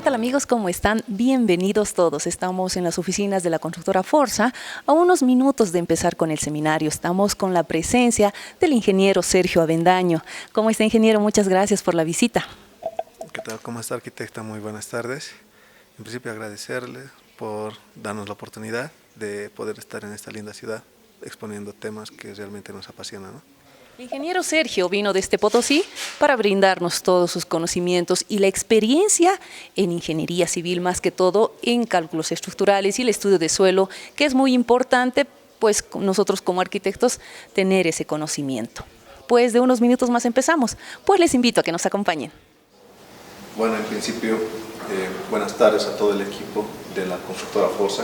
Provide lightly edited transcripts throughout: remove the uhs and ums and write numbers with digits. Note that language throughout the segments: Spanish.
tal amigos? ¿Cómo están? Bienvenidos todos. Estamos en las oficinas de la constructora Forza a unos minutos de empezar con el seminario. Estamos con la presencia del ingeniero Sergio Avendaño. ¿Cómo está, ingeniero? Muchas gracias por la visita. ¿Qué tal? ¿Cómo está, arquitecta? Muy buenas tardes. En principio agradecerle por darnos la oportunidad de poder estar en esta linda ciudad exponiendo temas que realmente nos apasionan, ¿no? El ingeniero Sergio vino desde Potosí para brindarnos todos sus conocimientos y la experiencia en ingeniería civil, más que todo en cálculos estructurales y el estudio de suelo, que es muy importante, pues nosotros como arquitectos tener ese conocimiento. Pues de unos minutos más empezamos, pues les invito a que nos acompañen. Bueno, en principio, buenas tardes a todo el equipo de la constructora Forza.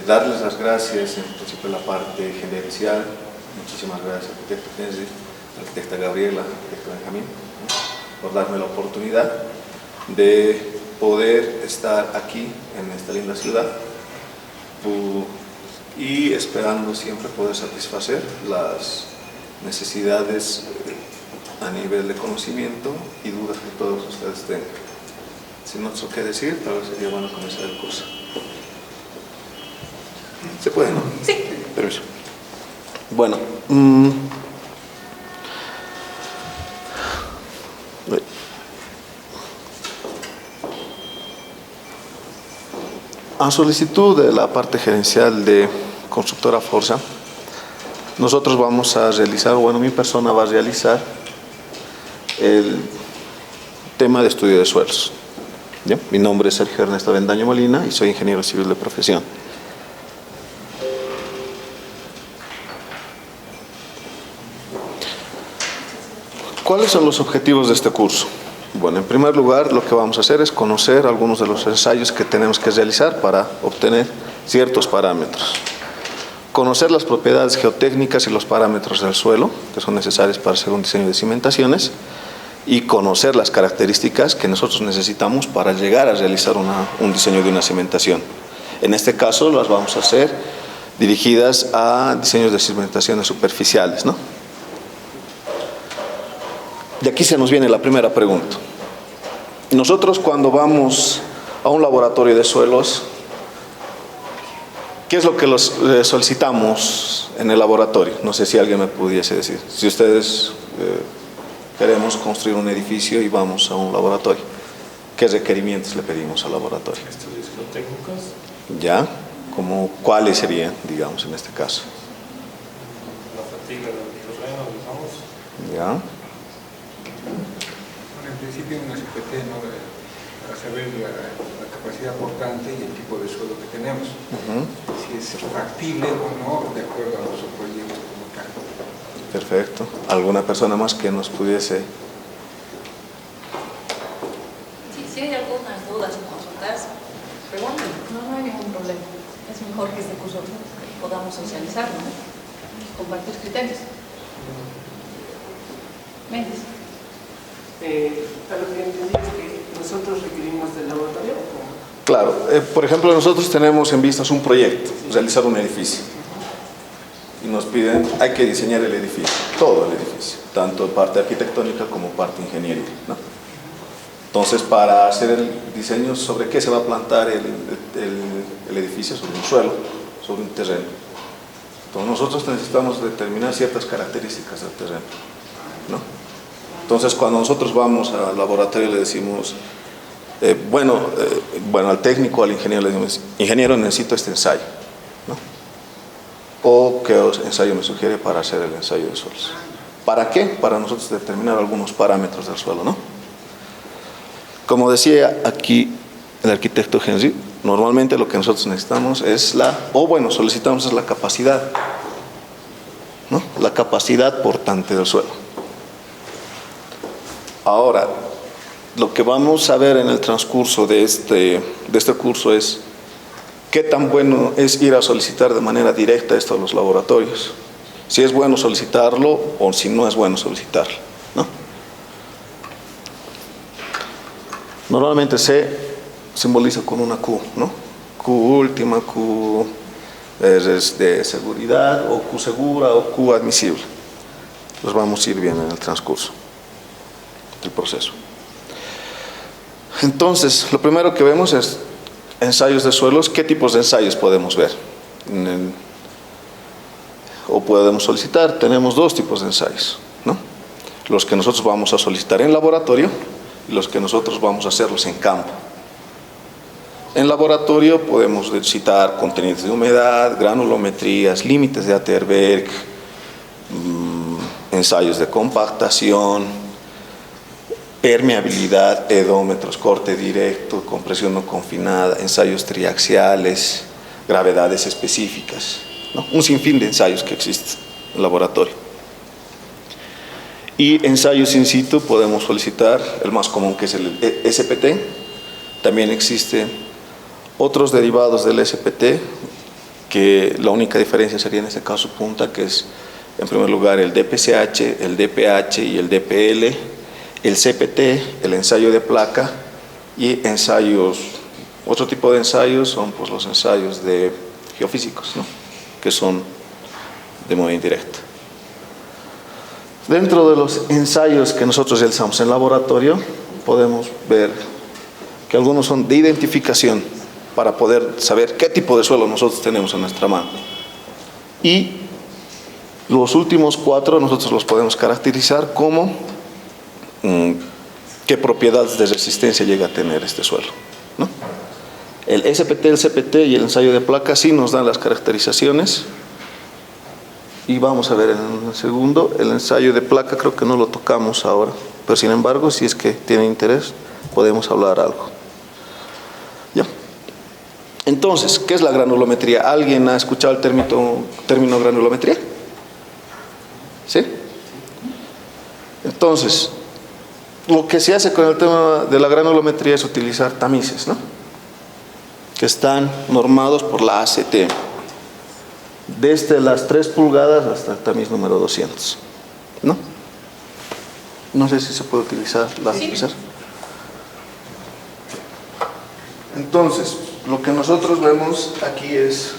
Darles las gracias en principio a la parte gerencial. Muchísimas gracias, arquitecto Henry, arquitecta Gabriela, arquitecto Benjamín, ¿no?, por darme la oportunidad de poder estar aquí en esta linda ciudad y esperando siempre poder satisfacer las necesidades a nivel de conocimiento y dudas que todos ustedes tengan. Sin otro que decir, tal vez sería bueno comenzar el curso. ¿Se puede, no? Sí. Permiso. Bueno, a solicitud de la parte gerencial de constructora Forza, nosotros vamos a realizar, bueno, mi persona va a realizar el tema de estudio de suelos. ¿Bien? Mi nombre es Sergio Ernesto Avendaño Molina y soy ingeniero civil de profesión. ¿Cuáles son los objetivos de este curso? Bueno, en primer lugar, lo que vamos a hacer es conocer algunos de los ensayos que tenemos que realizar para obtener ciertos parámetros. Conocer las propiedades geotécnicas y los parámetros del suelo, que son necesarios para hacer un diseño de cimentaciones, y conocer las características que nosotros necesitamos para llegar a realizar un diseño de una cimentación. En este caso, las vamos a hacer dirigidas a diseños de cimentaciones superficiales, ¿no? Y aquí se nos viene la primera pregunta. Nosotros cuando vamos a un laboratorio de suelos, ¿qué es lo que solicitamos en el laboratorio? No sé si alguien me pudiese decir. Si ustedes queremos construir un edificio y vamos a un laboratorio, ¿qué requerimientos le pedimos al laboratorio? Estudios geotécnicos. ¿Ya? ¿Como cuáles serían, digamos, en este caso? La fatiga del terreno, digamos. ¿Ya? Bueno, en principio una CPT, ¿no?, para saber la capacidad portante y el tipo de suelo que tenemos, si es factible o no de acuerdo a nuestro proyecto como tal. Perfecto. ¿Alguna persona más que nos pudiese? Sí, si hay algunas dudas o consultas, pregunten. No hay ningún problema. Es mejor que este curso podamos socializar, ¿no? Compartir criterios. Méndez. A lo que entendí es que nosotros requerimos del laboratorio. Claro, por ejemplo, nosotros tenemos en vistas un proyecto, realizar un edificio. Y nos piden, hay que diseñar el edificio, todo el edificio, tanto parte arquitectónica como parte ingenieril, ¿no? Entonces, para hacer el diseño, ¿sobre qué se va a plantar el edificio? Sobre un suelo, sobre un terreno. Entonces, nosotros necesitamos determinar ciertas características del terreno, ¿no? Entonces, cuando nosotros vamos al laboratorio le decimos, bueno, al técnico, al ingeniero le decimos, ingeniero, necesito este ensayo, ¿no? O qué ensayo me sugiere para hacer el ensayo de suelos. ¿Para qué? Para nosotros determinar algunos parámetros del suelo, ¿no? Como decía aquí el arquitecto Henry, normalmente lo que nosotros necesitamos es solicitamos es la capacidad, ¿no? La capacidad portante del suelo. Ahora, lo que vamos a ver en el transcurso de este curso es qué tan bueno es ir a solicitar de manera directa esto a los laboratorios. Si es bueno solicitarlo o si no es bueno solicitarlo, ¿no? Normalmente se simboliza con una Q, ¿no? Q última, Q es de seguridad, o Q segura, o Q admisible. Los vamos a ir viendo en el transcurso del proceso. Entonces, lo primero que vemos es ensayos de suelos. ¿Qué tipos de ensayos podemos ver? O podemos solicitar. Tenemos dos tipos de ensayos, ¿no? Los que nosotros vamos a solicitar en laboratorio y los que nosotros vamos a hacerlos en campo. En laboratorio podemos citar contenidos de humedad, granulometrías, límites de Atterberg, ensayos de compactación, permeabilidad, edómetros, corte directo, compresión no confinada, ensayos triaxiales, gravedades específicas, ¿no? Un sinfín de ensayos que existen en el laboratorio. Y ensayos in situ podemos solicitar, el más común que es el SPT. También existen otros derivados del SPT, que la única diferencia sería en este caso punta, que es en primer lugar el DPCH, el DPH y el DPL, el CPT, el ensayo de placa y ensayos. Otro tipo de ensayos son pues los ensayos de geofísicos, ¿no? Que son de modo indirecto. Dentro de los ensayos que nosotros realizamos en laboratorio, podemos ver que algunos son de identificación para poder saber qué tipo de suelo nosotros tenemos en nuestra mano. Y los últimos 4 nosotros los podemos caracterizar como qué propiedades de resistencia llega a tener este suelo, ¿no? El SPT, el CPT y el ensayo de placa sí nos dan las caracterizaciones. Y vamos a ver en el segundo, el ensayo de placa creo que no lo tocamos ahora, pero sin embargo, si es que tienen interés, podemos hablar algo. Ya. Entonces, ¿qué es la granulometría? ¿Alguien ha escuchado el término granulometría? ¿Sí? Entonces, lo que se hace con el tema de la granulometría es utilizar tamices, ¿no? Que están normados por la ACTM. Desde las 3 pulgadas hasta el tamiz número 200, ¿no? No sé si se puede utilizar láser. Entonces, lo que nosotros vemos aquí es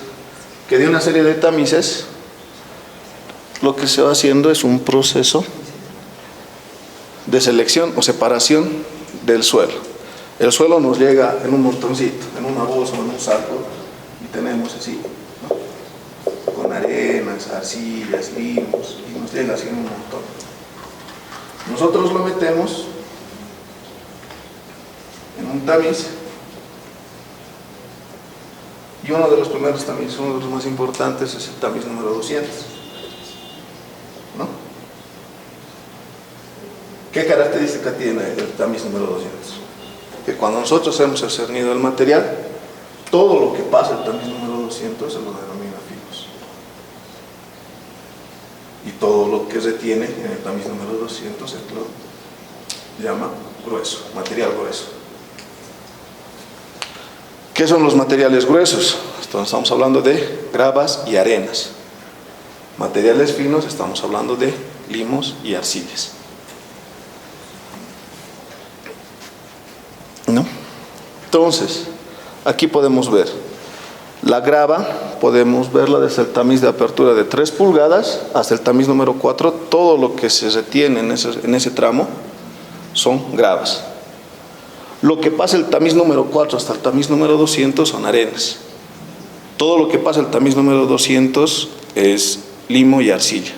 que de una serie de tamices, lo que se va haciendo es un proceso de selección o separación del suelo. El suelo nos llega en un montoncito, en una bolsa o en un saco, y tenemos así, con arenas, arcillas, limos, y nos llega así en un montón. Nosotros lo metemos en un tamiz, y uno de los primeros tamices, uno de los más importantes, es el tamiz número 200, ¿no? ¿Qué característica tiene el tamiz número 200? Que cuando nosotros hemos cernido el material, todo lo que pasa el tamiz número 200 se lo denomina finos. Y todo lo que retiene en el tamiz número 200 se lo llama grueso, material grueso. ¿Qué son los materiales gruesos? Entonces estamos hablando de gravas y arenas. Materiales finos, estamos hablando de limos y arcillas, ¿no? Entonces, aquí podemos ver la grava, podemos verla desde el tamiz de apertura de 3 pulgadas hasta el tamiz número 4. Todo lo que se retiene en ese tramo son gravas. Lo que pasa el tamiz número 4 hasta el tamiz número 200 son arenas. Todo lo que pasa el tamiz número 200 es limo y arcilla.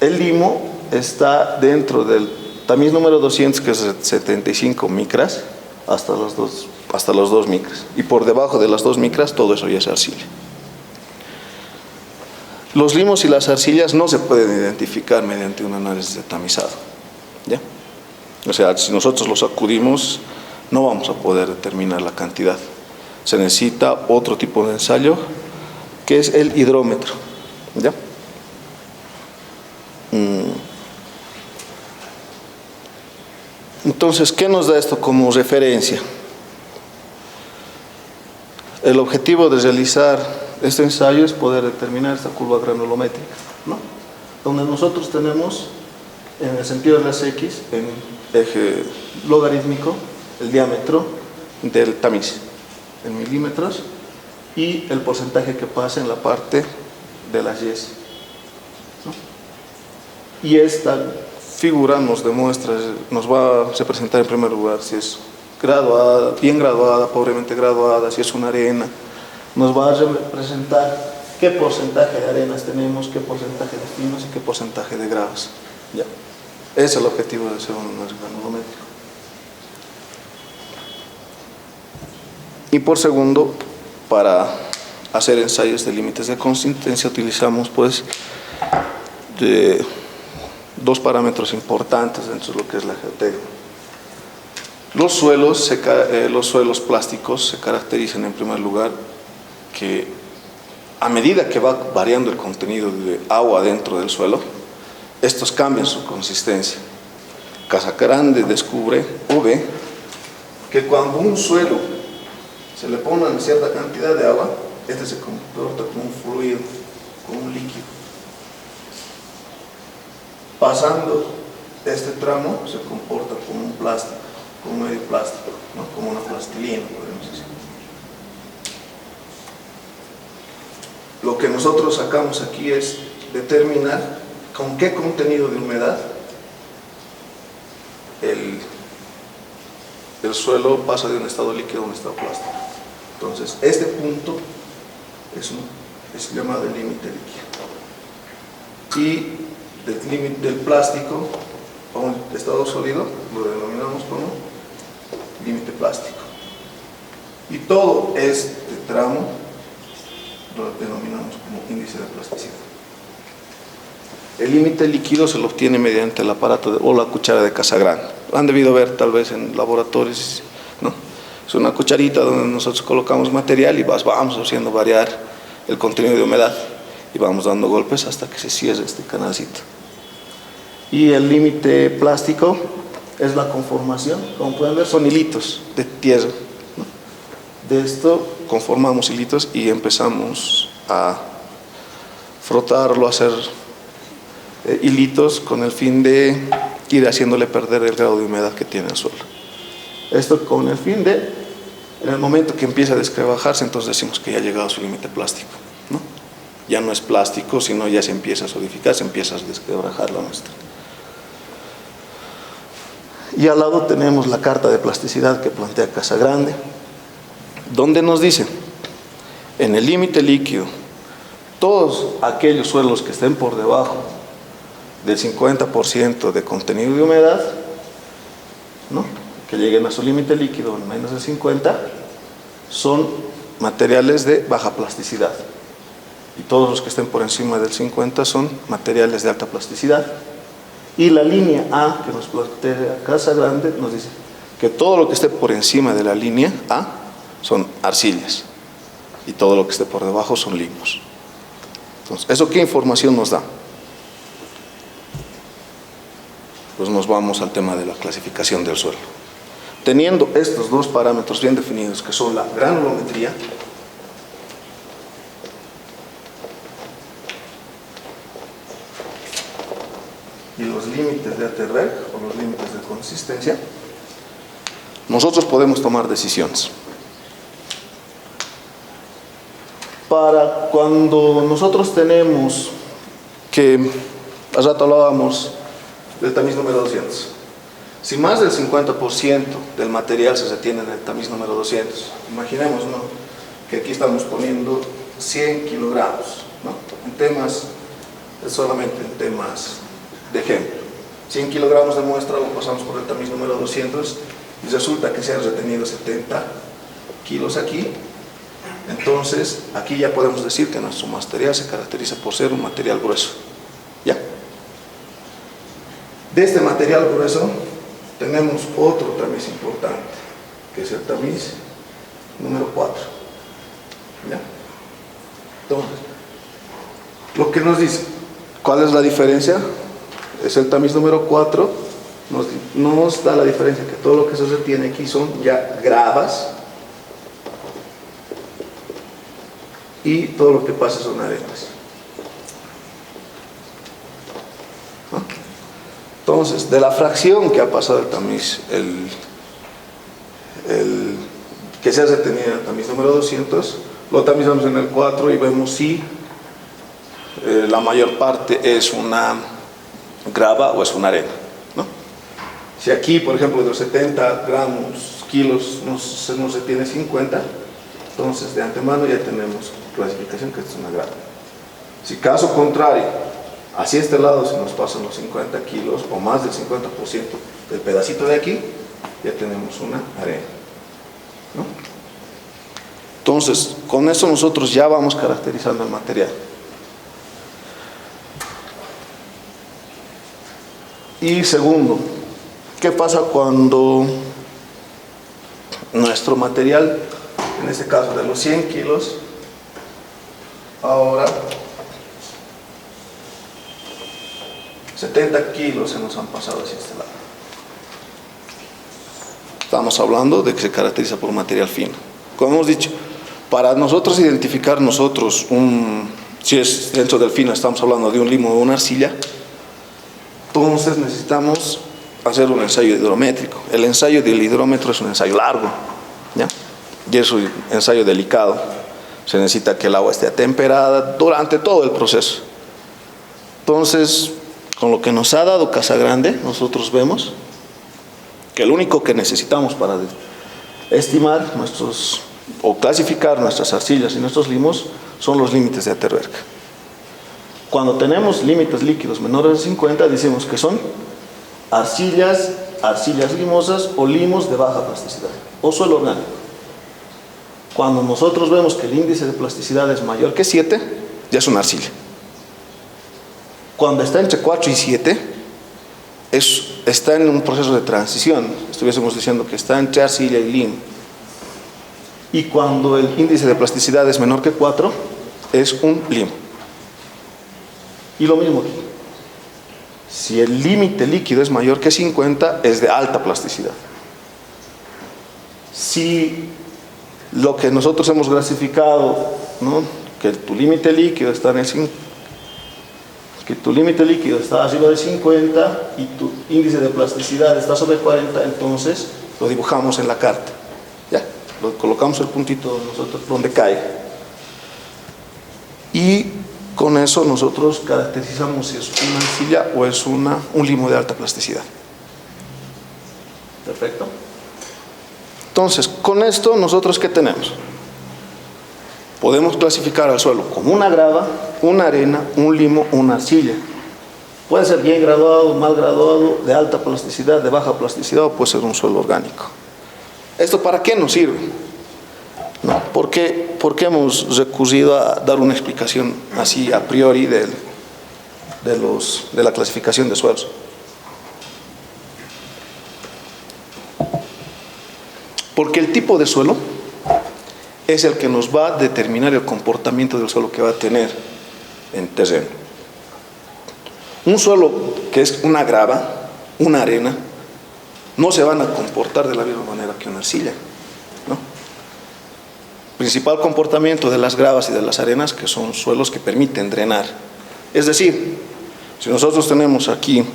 El limo está dentro del tamiz número 200, que es 75 micras, hasta los 2 micras. Y por debajo de las 2 micras, todo eso ya es arcilla. Los limos y las arcillas no se pueden identificar mediante un análisis de tamizado, ¿ya? O sea, si nosotros los acudimos, no vamos a poder determinar la cantidad. Se necesita otro tipo de ensayo, que es el hidrómetro, ¿ya? Entonces, ¿qué nos da esto como referencia? El objetivo de realizar este ensayo es poder determinar esta curva granulométrica, ¿no? Donde nosotros tenemos, en el sentido de las X, en eje logarítmico, el diámetro del tamiz en milímetros y el porcentaje que pasa en la parte de las Y, ¿no? Y esta figura nos demuestra, nos va a representar en primer lugar si es graduada, bien graduada, pobremente graduada, si es una arena. Nos va a representar qué porcentaje de arenas tenemos, qué porcentaje de finos y qué porcentaje de gravas. ¿Ya? Ese es el objetivo de ser un granulométrico. Y por segundo, para hacer ensayos de límites de consistencia utilizamos pues dos parámetros importantes dentro de lo que es la geotecnia. Los suelos plásticos se caracterizan en primer lugar que a medida que va variando el contenido de agua dentro del suelo, estos cambian su consistencia. Casagrande descubre o ve que cuando un suelo se le pone una cierta cantidad de agua, este se comporta como un fluido, como un líquido. Pasando este tramo se comporta como un plástico, como medio plástico, ¿no? Como una plastilina, podemos decir. Lo que nosotros sacamos aquí es determinar con qué contenido de humedad el suelo pasa de un estado líquido a un estado plástico. Entonces, este punto es llamado el límite líquido. Y del plástico a un estado sólido lo denominamos como límite plástico. Y todo este tramo lo denominamos como índice de plasticidad. El límite líquido se lo obtiene mediante el aparato o la cuchara de Casagrande. Lo han debido ver tal vez en laboratorios, ¿no? Es una cucharita donde nosotros colocamos material y vamos haciendo variar el contenido de humedad y vamos dando golpes hasta que se cierre este canalcito. Y el límite plástico es la conformación, como pueden ver son hilitos de tierra, ¿no? De esto conformamos hilitos y empezamos a frotarlo, a hacer hilitos con el fin de ir haciéndole perder el grado de humedad que tiene el suelo. Esto con el fin de, en el momento que empieza a descrebajarse, entonces decimos que ya ha llegado a su límite plástico, ¿no? Ya no es plástico, sino ya se empieza a solidificar, se empieza a desquebrajar la muestra. Y al lado tenemos la carta de plasticidad que plantea Casagrande, donde nos dice, en el límite líquido, todos aquellos suelos que estén por debajo del 50% de contenido de humedad, ¿no? Que lleguen a su límite líquido en menos de 50, son materiales de baja plasticidad. Y todos los que estén por encima del 50 son materiales de alta plasticidad. Y la línea A que nos plantea Casagrande nos dice que todo lo que esté por encima de la línea A son arcillas y todo lo que esté por debajo son limos. Entonces, ¿eso qué información nos da? Pues nos vamos al tema de la clasificación del suelo. Teniendo estos dos parámetros bien definidos, que son la granulometría y los límites de Atterberg o los límites de consistencia, nosotros podemos tomar decisiones. Para cuando nosotros tenemos que, hace rato hablábamos del tamiz número 200, si más del 50% del material se retiene en el tamiz número 200, imaginemos, ¿no?, que aquí estamos poniendo 100 kilogramos, ¿no?, en temas, solamente en temas de ejemplo, 100 kilogramos de muestra, lo pasamos por el tamiz número 200 y resulta que se han retenido 70 kilos aquí. Entonces aquí ya podemos decir que nuestro material se caracteriza por ser un material grueso. ¿Ya? De este material grueso tenemos otro tamiz importante, que es el tamiz número 4. ¿Ya? Entonces, lo que nos dice, ¿cuál es la diferencia? Es el tamiz número 4, nos da la diferencia que todo lo que se retiene aquí son ya gravas y todo lo que pasa son arenas. ¿No? Entonces, de la fracción que ha pasado el tamiz, que se ha retenido en el tamiz número 200, lo tamizamos en el 4 y vemos si la mayor parte es una grava o es una arena. Si aquí, por ejemplo, de los 70 gramos, kilos, no se tiene 50, entonces de antemano ya tenemos clasificación que esto es una grava. Si caso contrario, hacia este lado se nos pasan los 50 kilos o más del 50% del pedacito de aquí, ya tenemos una arena, ¿no? Entonces, con eso nosotros ya vamos caracterizando el material. Y segundo, ¿qué pasa cuando nuestro material, en este caso de los 100 kilos, ahora 70 kilos se nos han pasado hacia este lado? Estamos hablando de que se caracteriza por un material fino. Como hemos dicho, para nosotros identificar si es dentro del fino, estamos hablando de un limo o una arcilla, entonces necesitamos hacer un ensayo hidrométrico. El ensayo del hidrómetro es un ensayo largo, ¿ya? Y es un ensayo delicado. Se necesita que el agua esté atemperada durante todo el proceso. Entonces, con lo que nos ha dado Casagrande, nosotros vemos que lo único que necesitamos para estimar o clasificar nuestras arcillas y nuestros limos son los límites de Atterberg. Cuando tenemos límites líquidos menores de 50, decimos que son arcillas limosas o limos de baja plasticidad o suelo orgánico. Cuando nosotros vemos que el índice de plasticidad es mayor que 7, ya es una arcilla. Cuando está entre 4 y 7, está en un proceso de transición. Estuviésemos diciendo que está entre arcilla y limo. Y cuando el índice de plasticidad es menor que 4, es un limo. Y lo mismo aquí. Si el límite líquido es mayor que 50, es de alta plasticidad. Si lo que nosotros hemos clasificado, ¿no?, que tu límite líquido está arriba de 50 y tu índice de plasticidad está sobre 40, entonces lo dibujamos en la carta. Ya, lo colocamos el puntito nosotros donde cae. Y con eso nosotros caracterizamos si es una arcilla o es un limo de alta plasticidad. Perfecto. Entonces, con esto nosotros ¿qué tenemos? Podemos clasificar al suelo como una grava, una arena, un limo, una arcilla. Puede ser bien graduado, mal graduado, de alta plasticidad, de baja plasticidad, o puede ser un suelo orgánico. ¿Esto para qué nos sirve? ¿No? ¿Por qué hemos recurrido a dar una explicación así a priori de la clasificación de suelos? Porque el tipo de suelo es el que nos va a determinar el comportamiento del suelo que va a tener en terreno. Un suelo que es una grava, una arena, no se van a comportar de la misma manera que una arcilla, ¿no? Principal comportamiento de las gravas y de las arenas, que son suelos que permiten drenar. Es decir, si nosotros tenemos aquí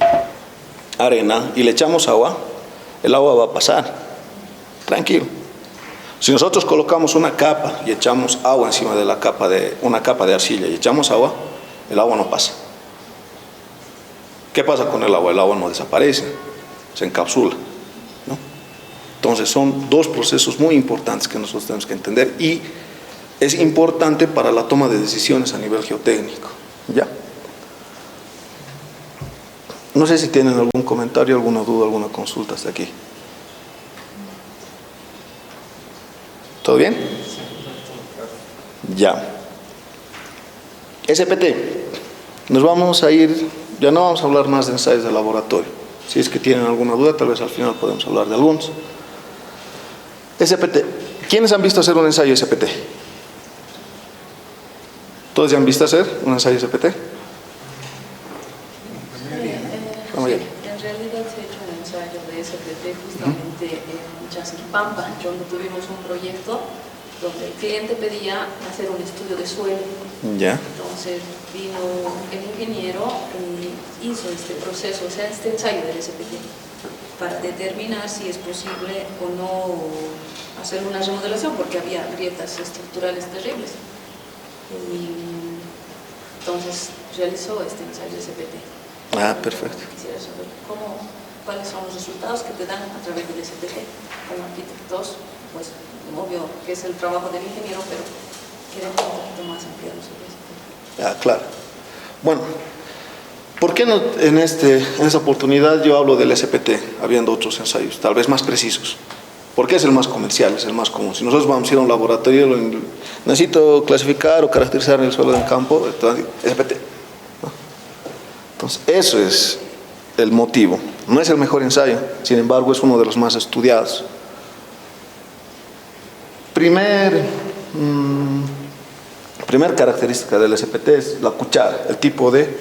arena y le echamos agua, el agua va a pasar, tranquilo. Si nosotros colocamos una capa y echamos agua encima de una capa de arcilla y echamos agua, el agua no pasa. ¿Qué pasa con el agua? El agua no desaparece, se encapsula, ¿no? Entonces son dos procesos muy importantes que nosotros tenemos que entender y es importante para la toma de decisiones a nivel geotécnico, ¿ya? No sé si tienen algún comentario, alguna duda, alguna consulta hasta aquí. ¿Todo bien? Ya. SPT. Nos vamos a ir, ya no vamos a hablar más de ensayos de laboratorio. Si es que tienen alguna duda, tal vez al final podemos hablar de algunos. SPT. ¿Quiénes han visto hacer un ensayo SPT? ¿Todos ya han visto hacer un ensayo SPT? En realidad se ha hecho un ensayo de SPT justamente en Chasquipampa, donde tuvimos un proyecto donde el cliente pedía hacer un estudio de suelo. Ya. Entonces vino el ingeniero y hizo este proceso, o sea, este ensayo del SPT, para determinar si es posible o no hacer una remodelación, porque había grietas estructurales terribles. Y entonces realizó este ensayo SPT. Ah, perfecto. Quisiera saber cómo cuáles son los resultados que te dan a través del SPT. Como arquitectos, pues obvio que es el trabajo del ingeniero, pero queremos un poquito más ampliado sobre esto. Claro. Bueno, ¿por qué no en esa oportunidad yo hablo del SPT, habiendo otros ensayos, tal vez más precisos? Porque es el más comercial, es el más común. Si nosotros vamos a ir a un laboratorio, necesito clasificar o caracterizar el suelo del campo, entonces, SPT. ¿No? Entonces, eso es el motivo. No es el mejor ensayo, sin embargo, es uno de los más estudiados. Primer característica del SPT es la cuchara, el tipo de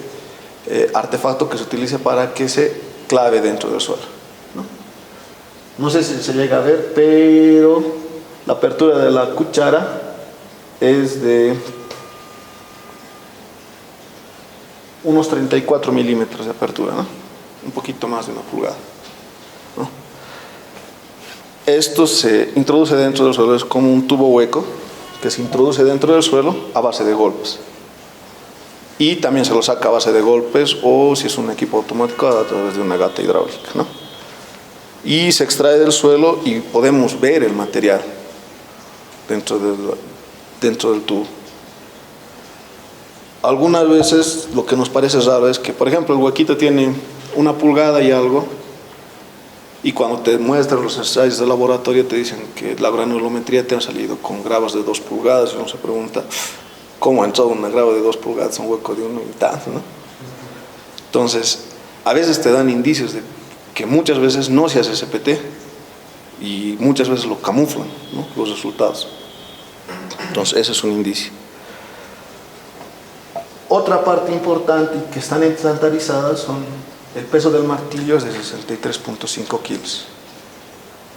artefacto que se utiliza para que se clave dentro del suelo. No sé si se llega a ver, pero la apertura de la cuchara es de unos 34 milímetros de apertura, ¿no? Un poquito más de 1 pulgada, ¿no? Esto se introduce dentro del suelo, es como un tubo hueco que se introduce dentro del suelo a base de golpes. Y también se lo saca a base de golpes o, si es un equipo automático, a través de una gata hidráulica, ¿no? Y se extrae del suelo y podemos ver el material dentro del tubo. Algunas veces lo que nos parece raro es que, por ejemplo, el huequito tiene 1 pulgada y algo, y cuando te muestran los ensayos de laboratorio te dicen que la granulometría te ha salido con gravas de 2 pulgadas, y uno se pregunta, ¿cómo ha entrado una grava de 2 pulgadas, un hueco de 1 y tanto, ¿no? Entonces, a veces te dan indicios de que muchas veces no se hace SPT y muchas veces lo camuflan, ¿no? Los resultados. Entonces, ese es un indicio. Otra parte importante que están estandarizadas son el peso del martillo es de 63.5 kilos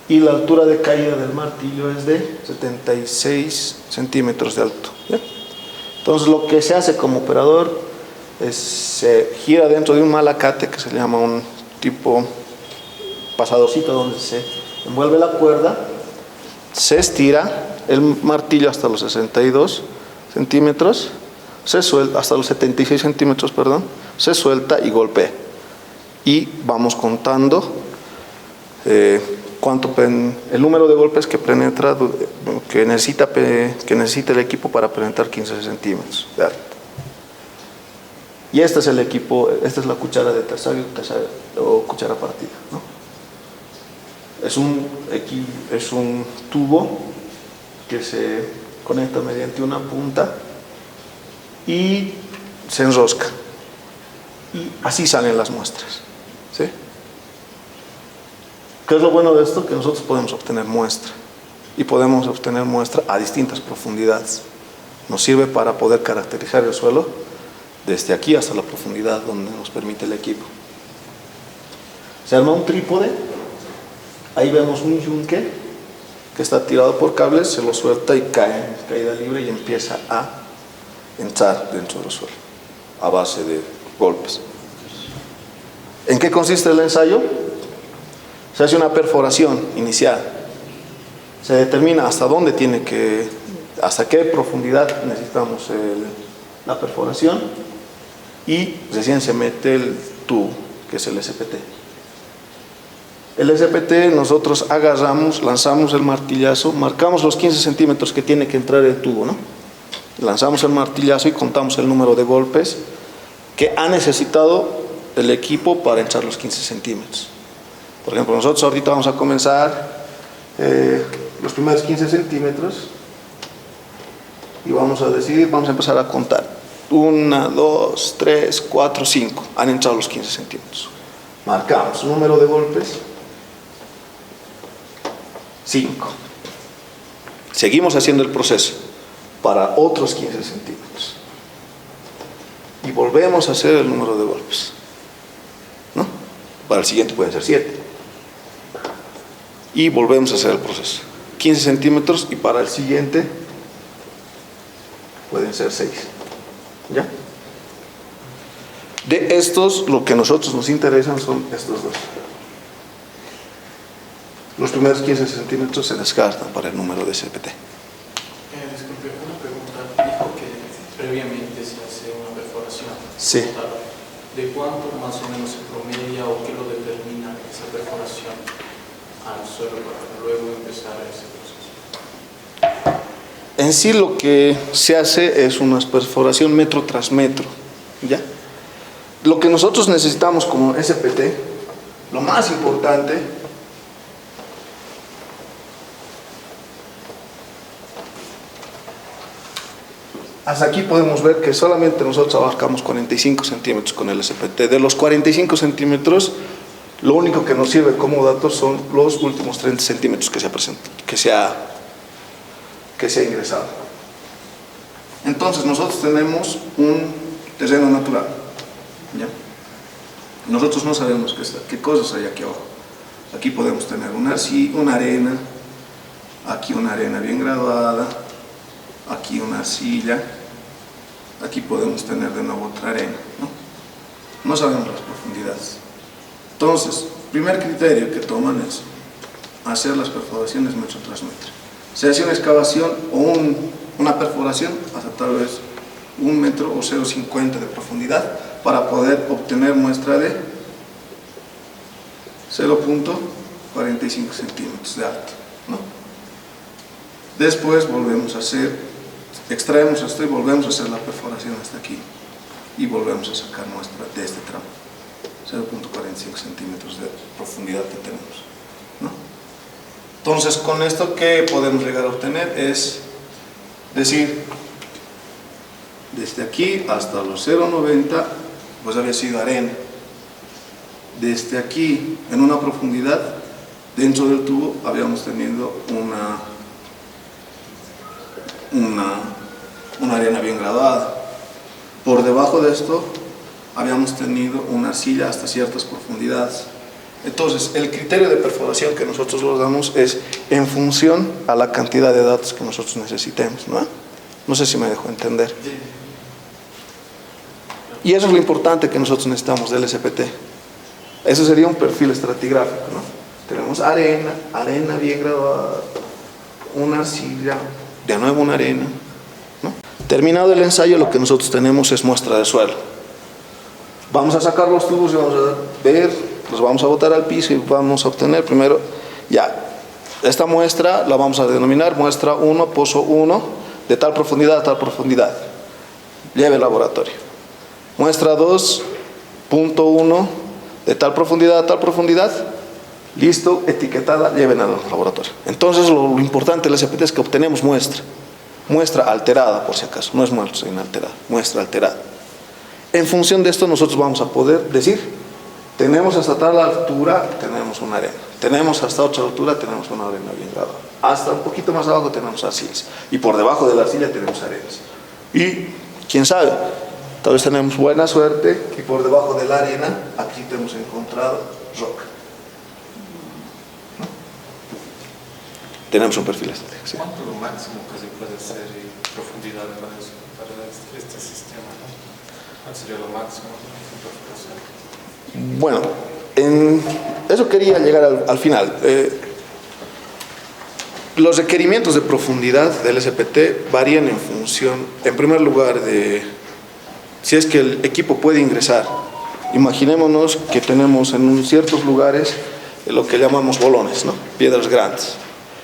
y la altura de caída del martillo es de 76 centímetros de alto, ¿ya? Entonces, lo que se hace como operador es se gira dentro de un malacate que se llama un tipo pasadorcito, donde se envuelve la cuerda, se estira el martillo hasta los 62 centímetros, se suelta hasta los 76 centímetros, perdón, se suelta y golpea. Y vamos contando el número de golpes que penetra, que necesita el equipo para penetrar 15 centímetros de alto. Y este es el equipo, esta es la cuchara de tersario o cuchara partida, ¿no? Es un tubo que se conecta mediante una punta y se enrosca. Y así salen las muestras, ¿sí? ¿Qué es lo bueno de esto? Que nosotros podemos obtener muestra. Y podemos obtener muestra a distintas profundidades. Nos sirve para poder caracterizar el suelo desde aquí hasta la profundidad donde nos permite el equipo. Se arma un trípode. Ahí vemos un yunque que está tirado por cables, se lo suelta y cae en caída libre y empieza a entrar dentro del suelo a base de golpes. ¿En qué consiste el ensayo? Se hace una perforación inicial. Se determina hasta dónde hasta qué profundidad necesitamos la perforación y recién se mete el tubo, que es el SPT. El SPT nosotros agarramos, lanzamos el martillazo, marcamos los 15 centímetros que tiene que entrar el tubo, ¿no? Lanzamos el martillazo y contamos el número de golpes que ha necesitado el equipo para entrar los 15 centímetros. Por ejemplo, nosotros ahorita vamos a comenzar los primeros 15 centímetros y vamos a empezar a contar. 1, 2, 3, 4, 5. Han entrado los 15 centímetros. Marcamos número de golpes. 5. Seguimos haciendo el proceso para otros 15 centímetros. Y volvemos a hacer el número de golpes, ¿no? Para el siguiente pueden ser 7. Y volvemos a hacer el proceso. 15 centímetros y para el siguiente pueden ser 6. ¿Ya? De estos, lo que a nosotros nos interesan son estos dos. Los primeros 15 centímetros se descartan para el número de SPT. Disculpe, una pregunta. Dijo que previamente se hace una perforación. Sí. ¿de cuánto más o menos se promedia o qué lo determina esa perforación al suelo para luego empezar ese proceso? En sí lo que se hace es una perforación metro tras metro, ¿ya? Lo que nosotros necesitamos como SPT, lo más importante, hasta aquí podemos ver que solamente nosotros abarcamos 45 centímetros con el SPT. De los 45 centímetros, lo único que nos sirve como datos son los últimos 30 centímetros que se ha ingresado. Entonces nosotros tenemos un terreno natural, ¿ya? Nosotros no sabemos qué cosas hay aquí abajo. Aquí podemos tener una arena, aquí una arena bien graduada, aquí una arcilla, aquí podemos tener de nuevo otra arena, ¿no? No sabemos las profundidades. Entonces, primer criterio que toman es hacer las perforaciones metro tras metro. Se hace una excavación o una perforación hasta tal vez 1 metro o 0,50 de profundidad para poder obtener muestra de 0,45 centímetros de alto, ¿no? Después volvemos a hacer, extraemos esto y volvemos a hacer la perforación hasta aquí y volvemos a sacar muestra de este tramo, 0,45 centímetros de profundidad que tenemos, ¿no? Entonces, con esto, ¿qué podemos llegar a obtener? Es decir, desde aquí hasta los 0,90 pues había sido arena. Desde aquí, en una profundidad, dentro del tubo habíamos tenido una arena bien graduada. Por debajo de esto habíamos tenido una arcilla hasta ciertas profundidades. Entonces, el criterio de perforación que nosotros lo damos es en función a la cantidad de datos que nosotros necesitemos, ¿no? No sé si me dejo entender. Y eso es lo importante que nosotros necesitamos del SPT. Eso sería un perfil estratigráfico, ¿no? Tenemos arena bien graduada, una arcilla, de nuevo una arena, ¿no? Terminado el ensayo, lo que nosotros tenemos es muestra de suelo. Vamos a sacar los tubos y vamos a ver, los vamos a botar al piso y vamos a obtener primero, ya, esta muestra la vamos a denominar muestra 1, pozo 1, de tal profundidad a tal profundidad. Lleve al laboratorio. Muestra 2, punto 1, de tal profundidad a tal profundidad. Listo, etiquetada, lleven al laboratorio. Entonces lo importante del SPT es que obtenemos muestra alterada, por si acaso, no es muestra inalterada, muestra alterada. En función de esto nosotros vamos a poder decir, tenemos hasta tal altura, tenemos una arena, tenemos hasta otra altura, tenemos una arena bien graduada, hasta un poquito más abajo tenemos arcillas, y por debajo de la arcilla tenemos arenas. Y quién sabe, tal vez tenemos buena suerte y por debajo de la arena aquí hemos encontrado roca. Tenemos un perfil estratégico. ¿Sí? ¿Cuánto lo máximo que se puede hacer en profundidad para este sistema, ¿no? ¿Cuál sería lo máximo de perforación? Bueno, en eso quería llegar al final. Los requerimientos de profundidad del SPT varían en función, en primer lugar, de si es que el equipo puede ingresar. Imaginémonos que tenemos en ciertos lugares lo que llamamos bolones, ¿no? Piedras grandes.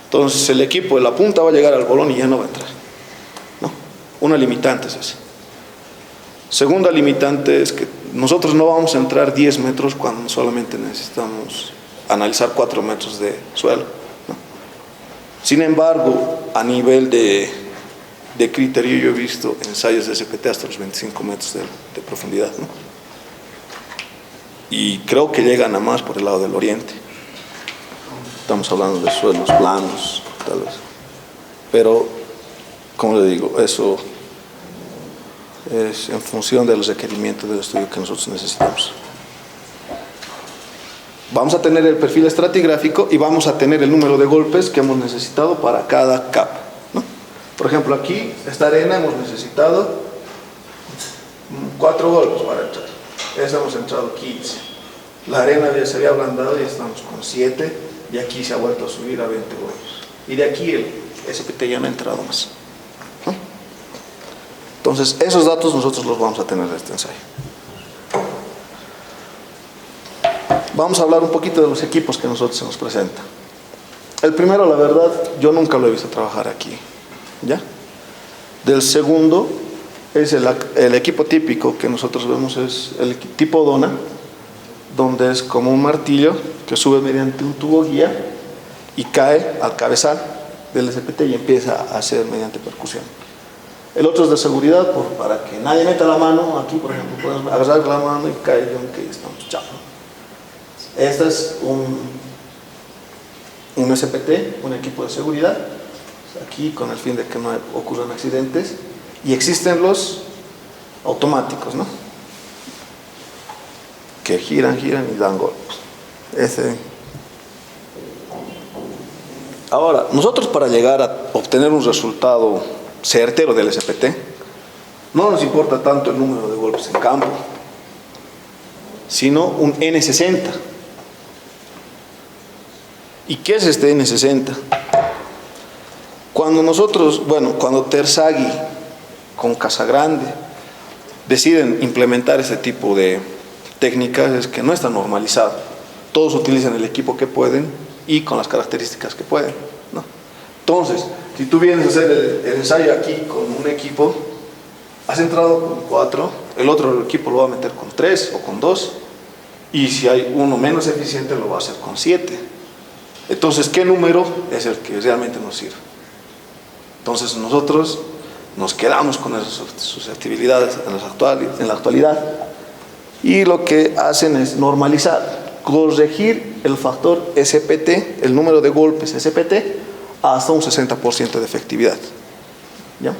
Entonces el equipo de la punta va a llegar al bolón y ya no va a entrar, ¿no? Una limitante es esa. Segunda limitante es que nosotros no vamos a entrar 10 metros cuando solamente necesitamos analizar 4 metros de suelo, ¿no? Sin embargo, a nivel de criterio, yo he visto ensayos de SPT hasta los 25 metros de profundidad, ¿no? Y creo que llegan a más por el lado del oriente. Estamos hablando de suelos planos, tal vez. Pero, como le digo, eso es en función de los requerimientos del estudio que nosotros necesitamos. Vamos a tener el perfil estratigráfico y vamos a tener el número de golpes que hemos necesitado para cada capa, ¿no? Por ejemplo, aquí, esta arena hemos necesitado 4 golpes para entrar. Esta hemos entrado 15. La arena ya se había ablandado y estamos con 7. Y aquí se ha vuelto a subir a 20 golpes. Y de aquí el SPT ya no ha entrado más, ¿no? Entonces, esos datos nosotros los vamos a tener de este ensayo. vamos a hablar un poquito de los equipos que nosotros se nos presentan. El primero, la verdad, yo nunca lo he visto trabajar aquí, ¿ya? Del segundo, es el equipo típico que nosotros vemos, es el tipo dona, donde es como un martillo que sube mediante un tubo guía y cae al cabezal del SPT y empieza a hacer mediante percusión. El otro es de seguridad, para que nadie meta la mano. Aquí, por ejemplo, podemos agarrar la mano y cae, aunque estamos chao. Este es un SPT, un equipo de seguridad, aquí con el fin de que no ocurran accidentes. Y existen los automáticos, ¿no? Que giran y dan golpes. Ahora, nosotros para llegar a obtener un resultado certero del SPT, no nos importa tanto el número de golpes en campo, sino un N60. ¿Y qué es este N60? Cuando Terzaghi con Casagrande deciden implementar este tipo de técnicas, es que no está normalizado. Todos utilizan el equipo que pueden y con las características que pueden, ¿no? Entonces, si tú vienes a hacer el ensayo aquí con un equipo, has entrado con 4, el otro equipo lo va a meter con 3 o con 2, y si hay uno menos eficiente lo va a hacer con 7. Entonces, ¿qué número es el que realmente nos sirve? Entonces, nosotros nos quedamos con esas susceptibilidades en la actualidad, y lo que hacen es normalizar, corregir el factor SPT, el número de golpes SPT, hasta un 60% de efectividad, ¿ya?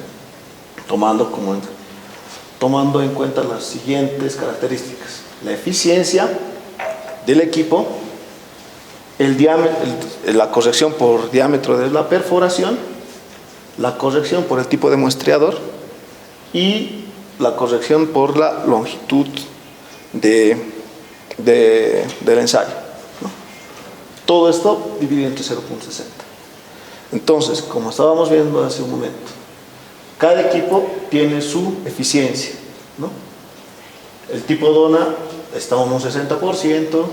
Tomando en cuenta las siguientes características: la eficiencia del equipo, la corrección por diámetro de la perforación, la corrección por el tipo de muestreador y la corrección por la longitud del ensayo, ¿no? Todo esto dividido entre 0.60. Entonces, como estábamos viendo hace un momento, cada equipo tiene su eficiencia, ¿no? El tipo dona está en un 60%,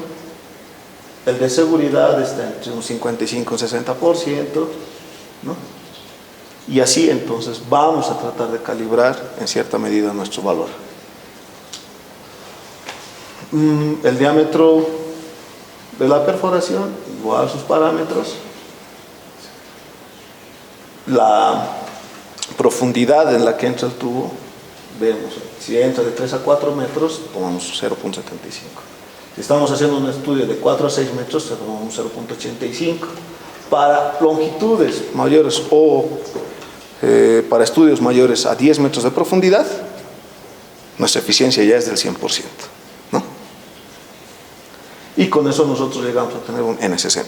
el de seguridad está entre un 55 y un 60%, ¿no? Y así entonces vamos a tratar de calibrar en cierta medida nuestro valor. El diámetro de la perforación, igual sus parámetros. La profundidad en la que entra el tubo, vemos, si entra de 3 a 4 metros, tomamos 0.75. Si estamos haciendo un estudio de 4 a 6 metros, tomamos 0.85. Para longitudes mayores o para estudios mayores a 10 metros de profundidad, nuestra eficiencia ya es del 100%, ¿no? Y con eso nosotros llegamos a tener un N60.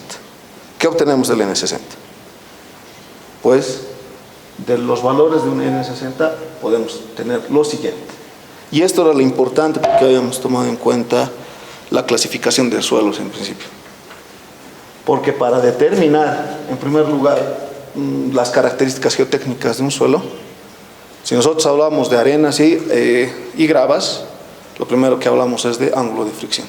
¿Qué obtenemos del N60? Pues de los valores de un N60 podemos tener lo siguiente. Y esto era lo importante porque habíamos tomado en cuenta la clasificación de suelos en principio. Porque para determinar, en primer lugar, las características geotécnicas de un suelo, si nosotros hablamos de arenas y gravas, lo primero que hablamos es de ángulo de fricción.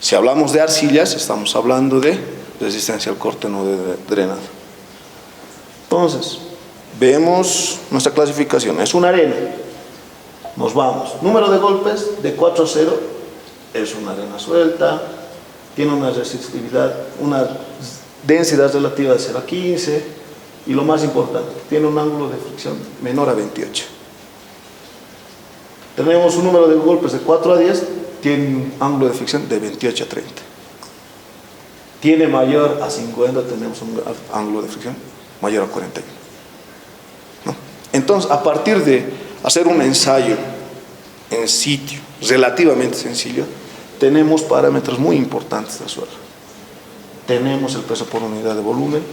Si hablamos de arcillas, estamos hablando de resistencia al corte no drenado. Entonces, vemos nuestra clasificación. Es una arena. Nos vamos. Número de golpes de 4 a 0. Es una arena suelta. Tiene una resistividad, una densidad relativa de 0 a 15. Y lo más importante, tiene un ángulo de fricción menor a 28. Tenemos un número de golpes de 4 a 10. Tiene un ángulo de fricción de 28 a 30. Tiene mayor a 50. Tenemos un ángulo de fricción mayor a 41, ¿no? Entonces, a partir de hacer un ensayo en sitio relativamente sencillo, tenemos parámetros muy importantes del suelo. Tenemos el peso por unidad de volumen,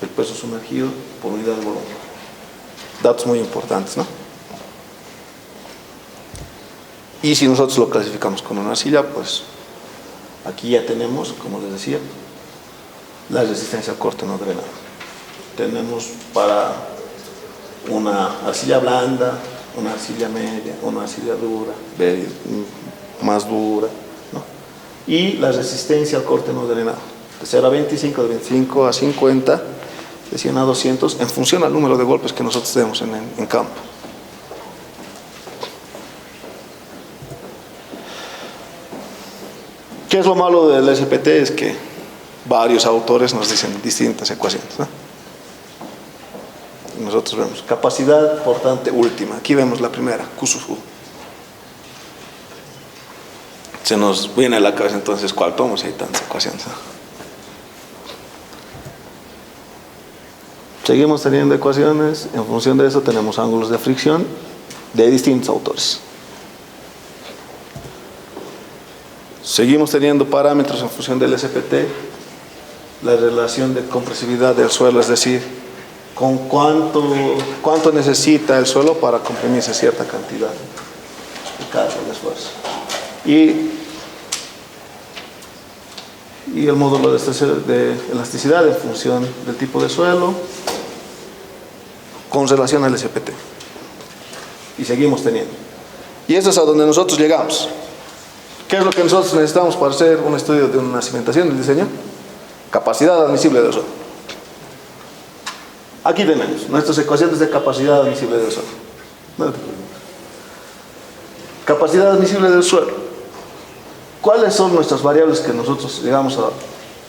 el peso sumergido por unidad de volumen. Datos muy importantes, ¿no? Y si nosotros lo clasificamos con una arcilla, pues aquí ya tenemos, como les decía, la resistencia al corte no drenado. Tenemos para una arcilla blanda, una arcilla media, una arcilla dura, más dura, ¿no? y la resistencia al corte no drenado, de 0 a 25, de 25 a 50, de 100 a 200, en función al número de golpes que nosotros tenemos en campo. ¿Qué es lo malo del SPT? Es que varios autores nos dicen distintas ecuaciones, ¿no? Y nosotros vemos capacidad portante última. Aquí vemos la primera, Q sub U. Se nos viene a la cabeza entonces cuál tomo si hay tantas ecuaciones, ¿no? Seguimos teniendo ecuaciones. En función de eso tenemos ángulos de fricción de distintos autores. Seguimos teniendo parámetros en función del SPT, la relación de compresividad del suelo, es decir, con cuánto necesita el suelo para comprimirse cierta cantidad de carga de esfuerzo. Y el módulo de elasticidad en función del tipo de suelo con relación al SPT. Y seguimos teniendo. Y eso es a donde nosotros llegamos. ¿Qué es lo que nosotros necesitamos para hacer un estudio de una cimentación del diseño? Capacidad admisible del suelo. Aquí tenemos nuestras ecuaciones de capacidad admisible del suelo. Capacidad admisible del suelo. ¿Cuáles son nuestras variables que nosotros llegamos a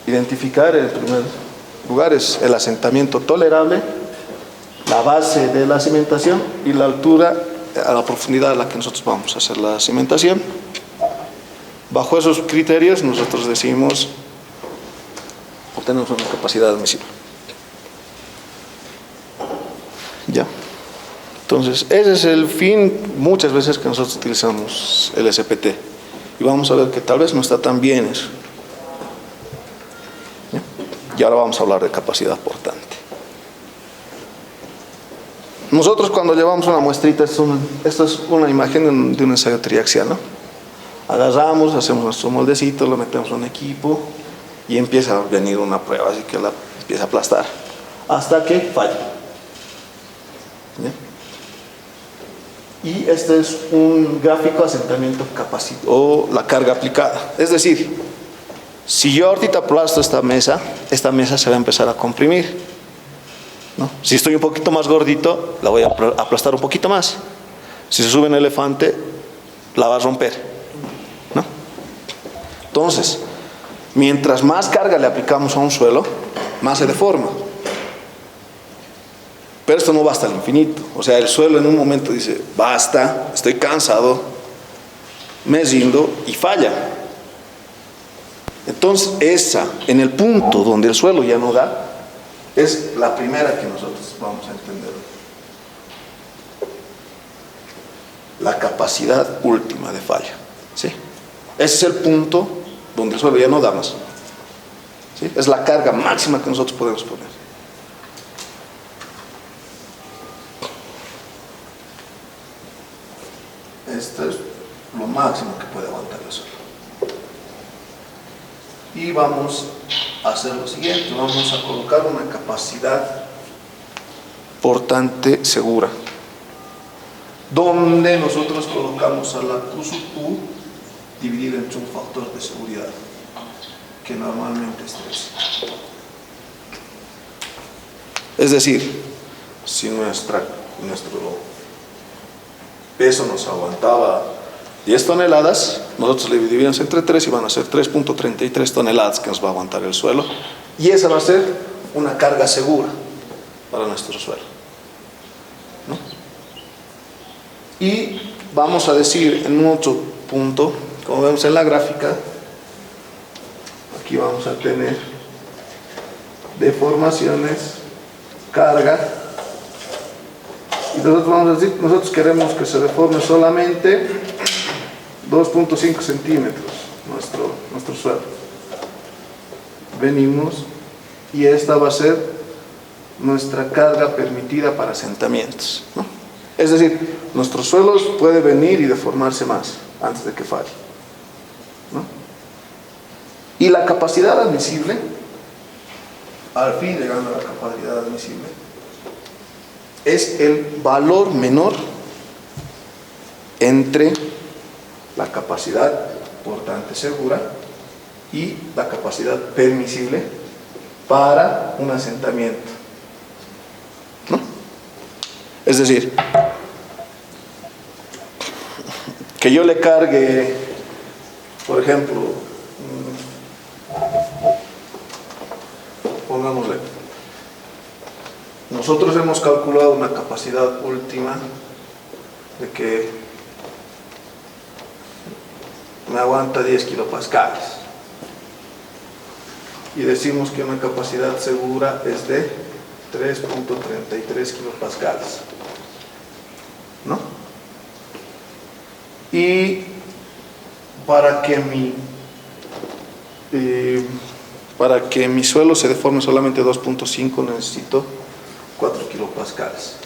identificar? En primer lugar es el asentamiento tolerable, la base de la cimentación y la altura a la profundidad a la que nosotros vamos a hacer la cimentación. Bajo esos criterios nosotros decimos obtenemos una capacidad admisible. Ya. Entonces, ese es el fin muchas veces que nosotros utilizamos el SPT. Y vamos a ver que tal vez no está tan bien eso. ¿Ya? Y ahora vamos a hablar de capacidad portante. Nosotros cuando llevamos una muestrita, esto es una imagen de un ensayo triaxial, ¿no? Agarramos, hacemos nuestro moldecito, lo metemos en un equipo y empieza a venir una prueba, así que la empieza a aplastar hasta que falla. ¿Ya? Y este es un gráfico de asentamiento o la carga aplicada. Es decir, si yo ahorita aplasto esta mesa se va a empezar a comprimir, ¿no? Si estoy un poquito más gordito, la voy a aplastar un poquito más. Si se sube un elefante, la va a romper. Entonces, mientras más carga le aplicamos a un suelo, más se deforma. Pero esto no va hasta el infinito. O sea, el suelo en un momento dice, basta, estoy cansado, me rindo y falla. Entonces, en el punto donde el suelo ya no da, es la primera que nosotros vamos a entender. La capacidad última de falla. ¿Sí? Ese es el punto donde el suelo ya no da más. ¿Sí? Es la carga máxima que nosotros podemos poner. Esto es lo máximo que puede aguantar el suelo. Y vamos a hacer lo siguiente, vamos a colocar una capacidad portante segura, donde nosotros colocamos a la Q sub U dividida entre un factor de seguridad, que normalmente es 3. Es decir, si nuestro peso nos aguantaba 10 toneladas, nosotros le dividimos entre 3 y van a ser 3.33 toneladas que nos va a aguantar el suelo. Y esa va a ser una carga segura para nuestro suelo, ¿no? Y vamos a decir en otro punto, como vemos en la gráfica, aquí vamos a tener deformaciones, carga. Y nosotros vamos a decir, nosotros queremos que se deforme solamente 2.5 centímetros nuestro suelo. Venimos y esta va a ser nuestra carga permitida para asentamientos, ¿no? Es decir, nuestros suelos puede venir y deformarse más antes de que falle, ¿no? Y la capacidad admisible, al fin llegando a la capacidad admisible, es el valor menor entre la capacidad portante segura y la capacidad permisible para un asentamiento, ¿no? Es decir, que yo le cargue, por ejemplo, pongámosle, nosotros hemos calculado una capacidad última de que me aguanta 10 kilopascales y decimos que una capacidad segura es de 3.33 kilopascales, ¿no? Y para que mi suelo se deforme solamente 2.5 necesito 4 kilopascales.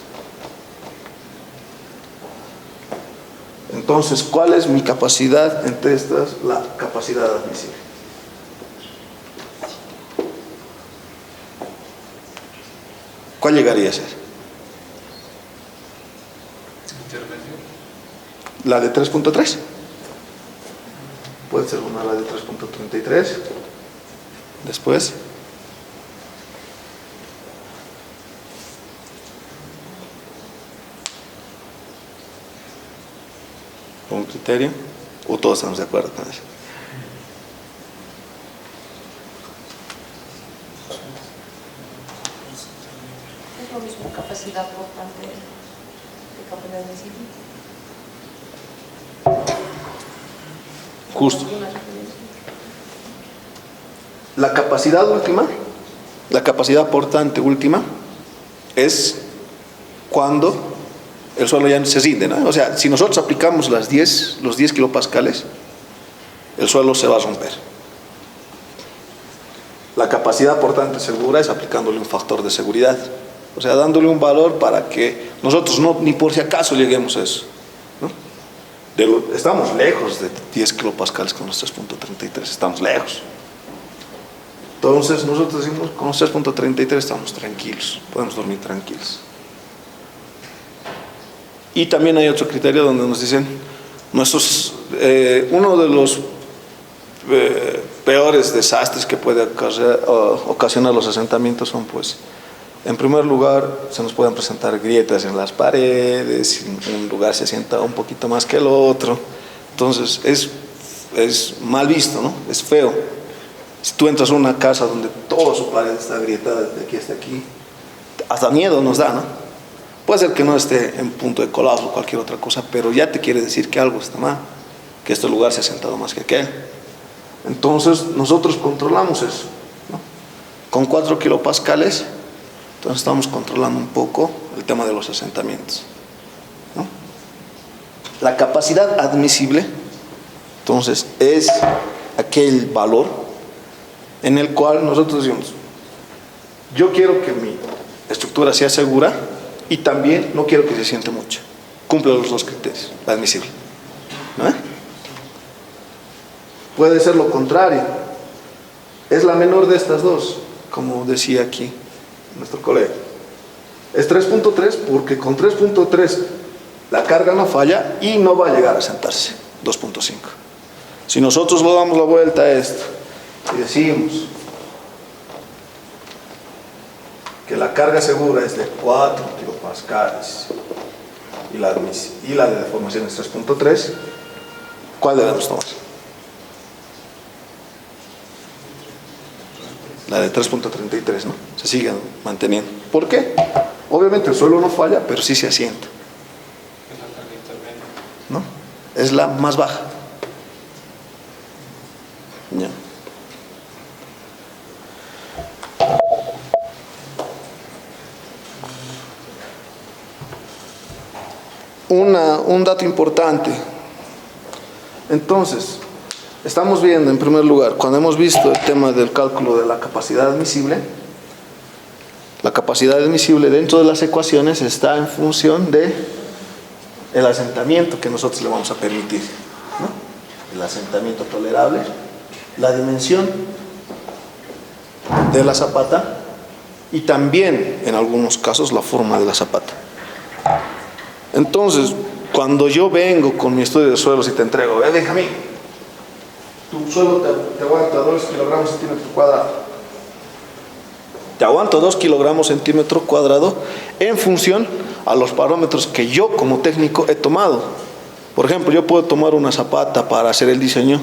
Entonces, ¿cuál es mi capacidad entre estas? La capacidad admisible. ¿Cuál llegaría a ser? La de 3.3. Puede ser una, la de 3.33. Después. ¿Un criterio? ¿O todos estamos de acuerdo con eso? Es lo mismo, capacidad portante de capacidad admisible. Justo. La capacidad última, la capacidad portante última, es cuando el suelo ya se rinde, ¿no? O sea, si nosotros aplicamos los 10 kilopascales, el suelo se va a romper. La capacidad portante segura es aplicándole un factor de seguridad, o sea, dándole un valor para que nosotros no, ni por si acaso lleguemos a eso, ¿no? Estamos lejos de 10 kilopascales con los 3.33, estamos lejos. Entonces nosotros decimos, con los 3.33 estamos tranquilos, podemos dormir tranquilos. Y también hay otro criterio donde nos dicen, uno de los peores desastres que puede ocasionar los asentamientos son, pues, en primer lugar, se nos pueden presentar grietas en las paredes, un lugar se asienta un poquito más que el otro, entonces es mal visto, ¿no? Es feo. Si tú entras a una casa donde toda su pared está agrietada desde aquí hasta aquí, hasta miedo nos da, ¿no? Puede ser que no esté en punto de colapso o cualquier otra cosa, pero ya te quiere decir que algo está mal, que este lugar se ha asentado más que aquel. Entonces nosotros controlamos eso, ¿no? Con 4 kilopascales, entonces estamos controlando un poco el tema de los asentamientos, ¿no? La capacidad admisible, entonces, es aquel valor en el cual nosotros decimos, yo quiero que mi estructura sea segura y también no quiero que se siente mucho. Cumple los dos criterios, la admisible, ¿no? Puede ser lo contrario, es la menor de estas dos, como decía aquí nuestro colega. Es 3.3 porque con 3.3 la carga no falla y no va a llegar a sentarse 2.5. Si nosotros le damos la vuelta a esto y decimos que la carga segura es de 4 kilopascales y la de deformación es 3.3, ¿cuál debemos tomar? La de 3.33, ¿no? Se sigue manteniendo. ¿Por qué? Obviamente el suelo no falla, pero sí se asienta, ¿no? Es la más baja. Ya. Un dato importante. Entonces, estamos viendo en primer lugar, cuando hemos visto el tema del cálculo de la capacidad admisible, la capacidad admisible dentro de las ecuaciones está en función de el asentamiento que nosotros le vamos a permitir, ¿no? El asentamiento tolerable, la dimensión de la zapata y también en algunos casos la forma de la zapata. Entonces, cuando yo vengo con mi estudio de suelos y te entrego, Benjamín, tu suelo te aguanta 2 kilogramos centímetro cuadrado. Te aguanta 2 kilogramos centímetro cuadrado en función a los parámetros que yo como técnico he tomado. Por ejemplo, yo puedo tomar una zapata para hacer el diseño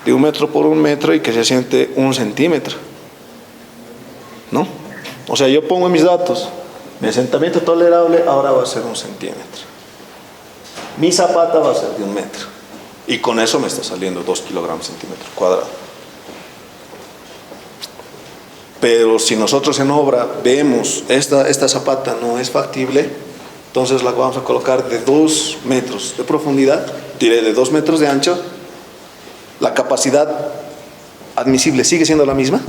de 1 metro por 1 metro y que se asiente 1 centímetro, ¿no? O sea, yo pongo en mis datos, mi asentamiento tolerable ahora va a ser 1 centímetro. Mi zapata va a ser de 1 metro. Y con eso me está saliendo 2 kilogramos centímetro cuadrado. Pero si nosotros en obra vemos esta zapata no es factible, entonces la vamos a colocar de 2 metros de profundidad, diré de 2 metros de ancho. La capacidad admisible sigue siendo la misma.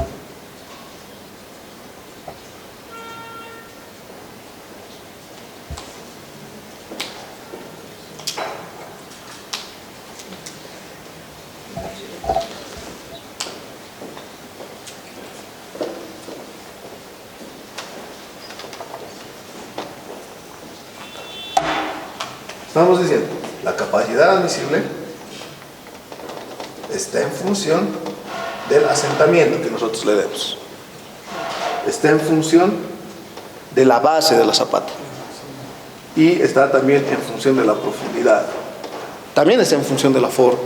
Estamos diciendo, la capacidad admisible está en función del asentamiento que nosotros le demos. Está en función de la base de la zapata. Y está también en función de la profundidad. También está en función de la forma.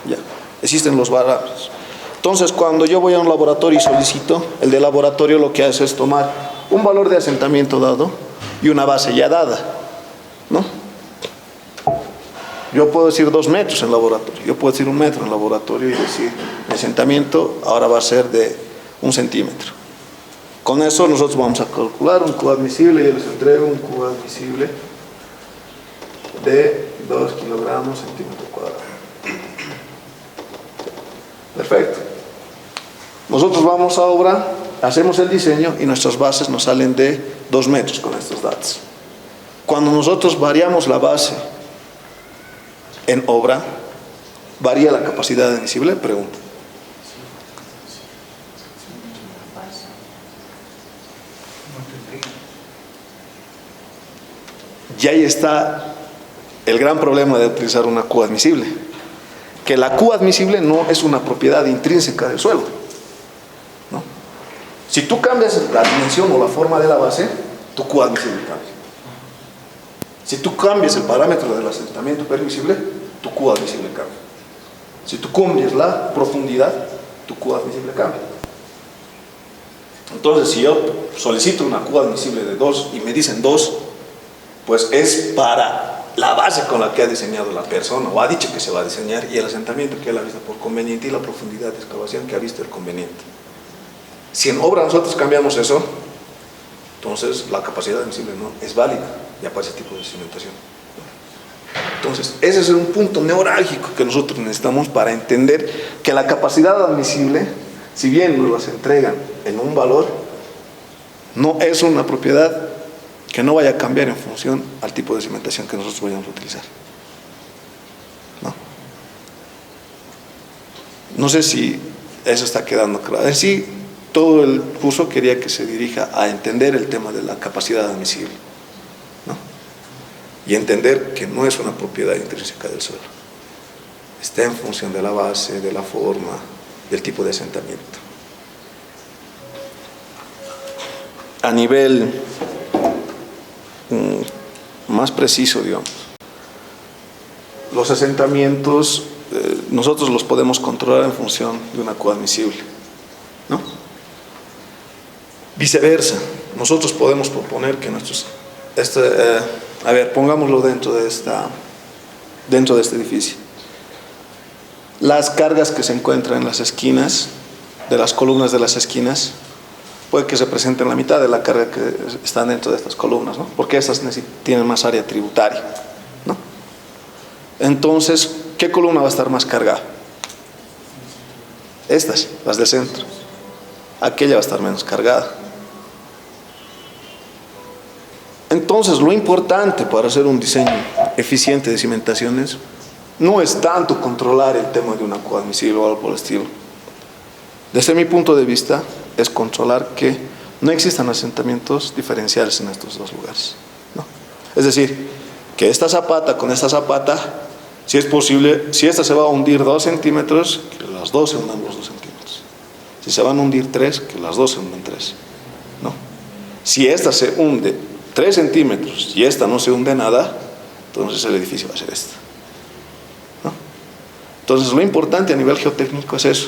Ya, existen los parámetros. Entonces, cuando yo voy a un laboratorio y solicito, el de laboratorio lo que hace es tomar un valor de asentamiento dado y una base ya dada, ¿no? Yo puedo decir 2 metros en laboratorio, yo puedo decir 1 metro en laboratorio y decir, mi asentamiento ahora va a ser de 1 centímetro. Con eso nosotros vamos a calcular un Q admisible, yo les entrego un Q admisible de 2 kilogramos centímetro cuadrado. Perfecto. Nosotros vamos a obra, hacemos el diseño y nuestras bases nos salen de 2 metros con estos datos. Cuando nosotros variamos la base en obra, ¿varía la capacidad admisible? Pregunto. Y ahí está el gran problema de utilizar una Q admisible. Que la Q admisible no es una propiedad intrínseca del suelo, ¿no? Si tú cambias la dimensión o la forma de la base, tu Q admisible cambia. Si tú cambias el parámetro del asentamiento permisible, tu Q admisible cambia. Si tú cambias la profundidad, tu Q admisible cambia. Entonces, si yo solicito una Q admisible de 2 y me dicen 2, pues es para la base con la que ha diseñado la persona o ha dicho que se va a diseñar y el asentamiento que él ha visto por conveniente y la profundidad de excavación que ha visto el conveniente. Si en obra nosotros cambiamos eso, entonces la capacidad admisible no es válida ya para ese tipo de cimentación. Entonces, ese es un punto neurálgico que nosotros necesitamos para entender que la capacidad admisible, si bien nos las entregan en un valor, no es una propiedad que no vaya a cambiar en función al tipo de cimentación que nosotros vayamos a utilizar. No sé si eso está quedando claro. En sí, todo el curso quería que se dirija a entender el tema de la capacidad admisible, ¿no? Y entender que no es una propiedad intrínseca del suelo. Está en función de la base, de la forma, del tipo de asentamiento. A nivel más preciso, digamos, los asentamientos nosotros los podemos controlar en función de una Q admisible, ¿no? Viceversa, nosotros podemos proponer que nuestros a ver, pongámoslo dentro de este edificio. Las cargas que se encuentran en las esquinas, de las columnas de las esquinas, puede que se presenten la mitad de la carga que está dentro de estas columnas, ¿no? Porque estas tienen más área tributaria, ¿no? Entonces, ¿qué columna va a estar más cargada? Estas, las del centro. Aquella va a estar menos cargada. Entonces, lo importante para hacer un diseño eficiente de cimentaciones no es tanto controlar el tema de una Q admisible o algo por el estilo. Desde mi punto de vista, es controlar que no existan asentamientos diferenciales en estos dos lugares, ¿no? Es decir, que esta zapata con esta zapata, si es posible, si esta se va a hundir 2 centímetros, que la las dos se hundan los 2 centímetros. Si se van a hundir 3, que las dos se hundan 3, ¿no? Si esta se hunde 3 centímetros y esta no se hunde nada, entonces el edificio va a ser este, ¿no? Entonces lo importante a nivel geotécnico es eso,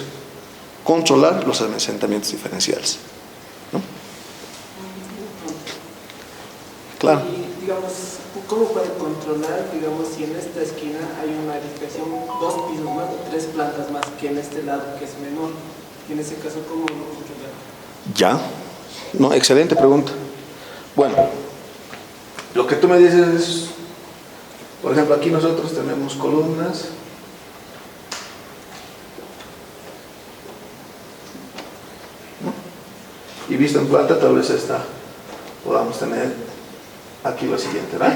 controlar los asentamientos diferenciales, ¿no? Claro. Y, digamos, ¿cómo puede controlar, digamos, si en esta esquina hay una edificación 2 pisos más o 3 plantas más que en este lado, que es menor? Y en ese caso, ¿cómo lo controlar? Ya, no, excelente pregunta. Bueno, lo que tú me dices es, por ejemplo, aquí nosotros tenemos columnas, ¿no? Y visto en planta, tal vez esta podamos tener aquí lo siguiente, ¿verdad?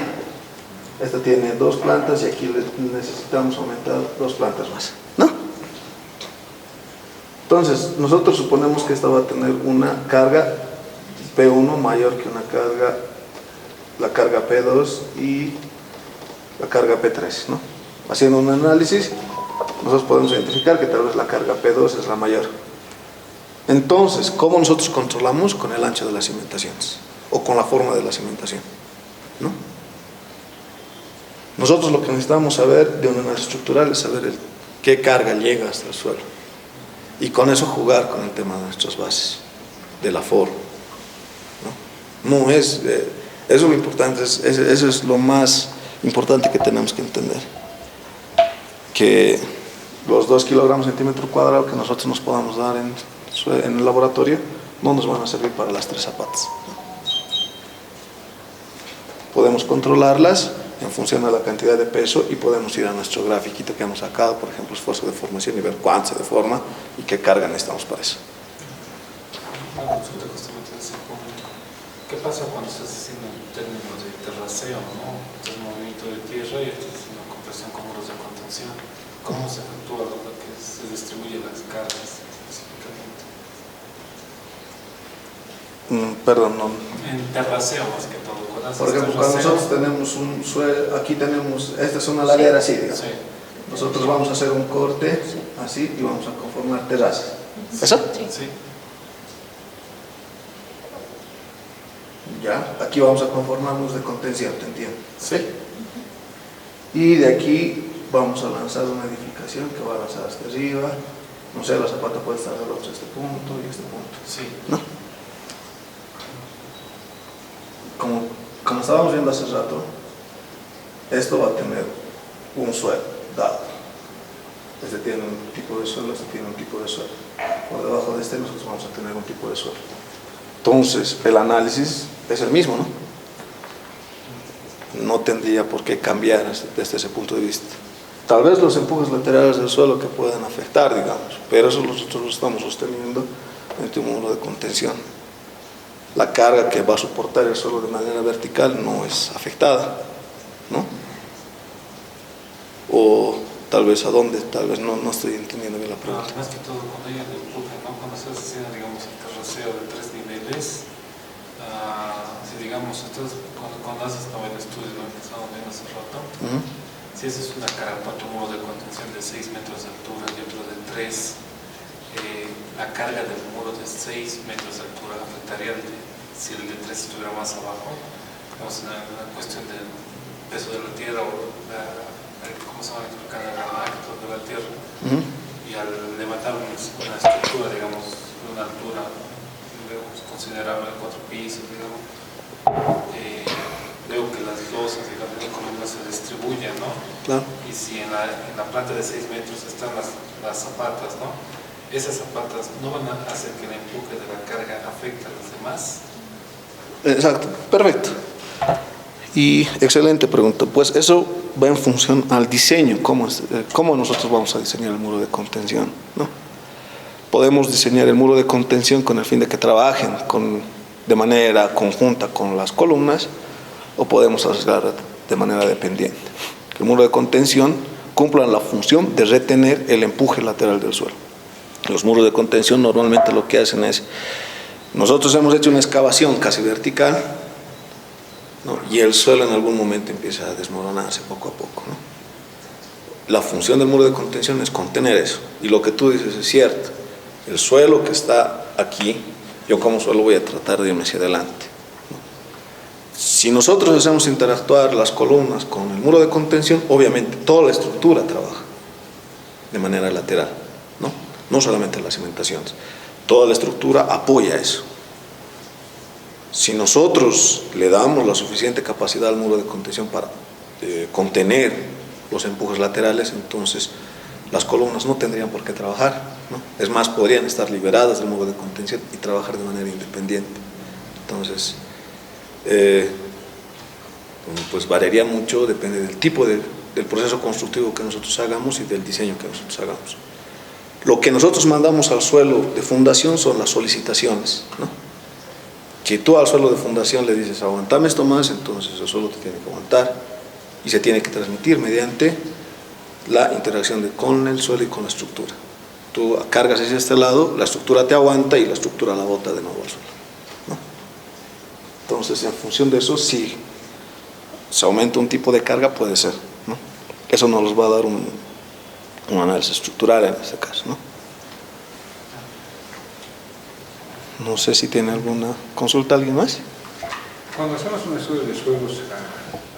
Esta tiene 2 plantas y aquí necesitamos aumentar 2 plantas más, ¿no? Entonces, nosotros suponemos que esta va a tener una carga P1 mayor que la carga P2 y la carga P3, ¿no? Haciendo un análisis, nosotros podemos identificar que tal vez la carga P2 es la mayor. Entonces, ¿cómo nosotros controlamos? Con el ancho de las cimentaciones o con la forma de la cimentación, ¿no? Nosotros lo que necesitamos saber de un análisis estructural es saber qué carga llega hasta el suelo y con eso jugar con el tema de nuestras bases, del aforo, ¿no? No es, eso es lo importante, eso es lo más importante que tenemos que entender, que los 2 kilogramos centímetro cuadrado que nosotros nos podamos dar en el laboratorio no nos van a servir para las 3 zapatas, ¿no? Podemos controlarlas en función de la cantidad de peso y podemos ir a nuestro grafiquito que hemos sacado, por ejemplo, esfuerzo de formación y ver cuánto se deforma y qué carga necesitamos para eso. Una consulta justamente de ese punto. ¿Qué pasa cuando estás haciendo en términos de terraceo, ¿no? Este es movimiento de tierra y esto es una compresión con muros de contención. ¿Cómo se efectúa lo que se distribuye las cargas específicamente? Perdón, no. En terraceo más que todo. Por ejemplo, cuando nosotros tenemos un suelo, aquí tenemos, esta es una ladera así, digamos. Sí. Nosotros vamos a hacer un corte así y vamos a conformar terrazas. ¿Eso? Sí. Ya, aquí vamos a conformar muros de contención, ¿te entiendo? Sí. Y de aquí vamos a lanzar una edificación que va a lanzar hasta arriba. No sé, la zapata puede estar del otro este punto y este punto. Sí. ¿No? Como estábamos viendo hace rato, esto va a tener un suelo dado. Este tiene un tipo de suelo, este tiene un tipo de suelo. Por debajo de este nosotros vamos a tener un tipo de suelo. Entonces, el análisis es el mismo, ¿no? No tendría por qué cambiar desde ese punto de vista. Tal vez los empujes laterales del suelo que puedan afectar, digamos, pero eso nosotros lo estamos sosteniendo mediante un muro de contención. La carga que va a soportar el suelo de manera vertical no es afectada, ¿no? O tal vez a dónde, tal vez no estoy entendiendo bien la pregunta. Más que todo cuando hay el empuje, ¿no? Cuando estás haciendo, digamos, el terraceo de 3 niveles, si digamos, cuando haces el estudio, ¿no? Que estamos viendo hace rato, si esa es una carapata, un muro de contención de 6 metros de altura y otro de 3, la carga del muro de 6 metros de altura afectaría si el de 3 estuviera más abajo, digamos, una cuestión del peso de la tierra o ¿cómo se llama? El impacto de la tierra. Y al levantar una estructura, digamos, de una altura considerable, 4 pisos, digamos, veo que las losas, digamos, de columna se distribuyen, ¿no? Claro. Y si en la planta de 6 metros están las zapatas, ¿no? Esas zapatas no van a hacer que el empuje de la carga afecte a las demás. Exacto, perfecto. Y excelente pregunta. Pues eso va en función al diseño, cómo nosotros vamos a diseñar el muro de contención, ¿no? Podemos diseñar el muro de contención con el fin de que trabajen de manera conjunta con las columnas, o podemos hacerlo de manera dependiente. Que el muro de contención cumpla la función de retener el empuje lateral del suelo. Los muros de contención normalmente lo que hacen es, nosotros hemos hecho una excavación casi vertical, ¿no? Y el suelo en algún momento empieza a desmoronarse poco a poco, ¿no? la función del muro de contención es contener eso. Y lo que tú dices es cierto. El suelo que está aquí, yo como suelo voy a tratar de irme hacia adelante. Si nosotros hacemos interactuar las columnas con el muro de contención, obviamente toda la estructura trabaja de manera lateral, no solamente las cimentaciones. Toda la estructura apoya eso. Si nosotros le damos la suficiente capacidad al muro de contención para contener los empujes laterales, entonces las columnas no tendrían por qué trabajar, ¿no? Es más, podrían estar liberadas del muro de contención y trabajar de manera independiente. Entonces, pues variaría mucho, depende del tipo del proceso constructivo que nosotros hagamos y del diseño que nosotros hagamos. Lo que nosotros mandamos al suelo de fundación son las solicitaciones, ¿no? Que tú al suelo de fundación le dices, aguantame esto más, entonces el suelo te tiene que aguantar y se tiene que transmitir mediante la interacción con el suelo y con la estructura. Tú cargas hacia este lado, la estructura te aguanta y la estructura la bota de nuevo al suelo, ¿no? Entonces, en función de eso, si se aumenta un tipo de carga, puede ser, ¿no? Eso nos los va a dar un análisis estructural en este caso, ¿no? No sé si tiene alguna consulta alguien más. Cuando hacemos un estudio de suelos a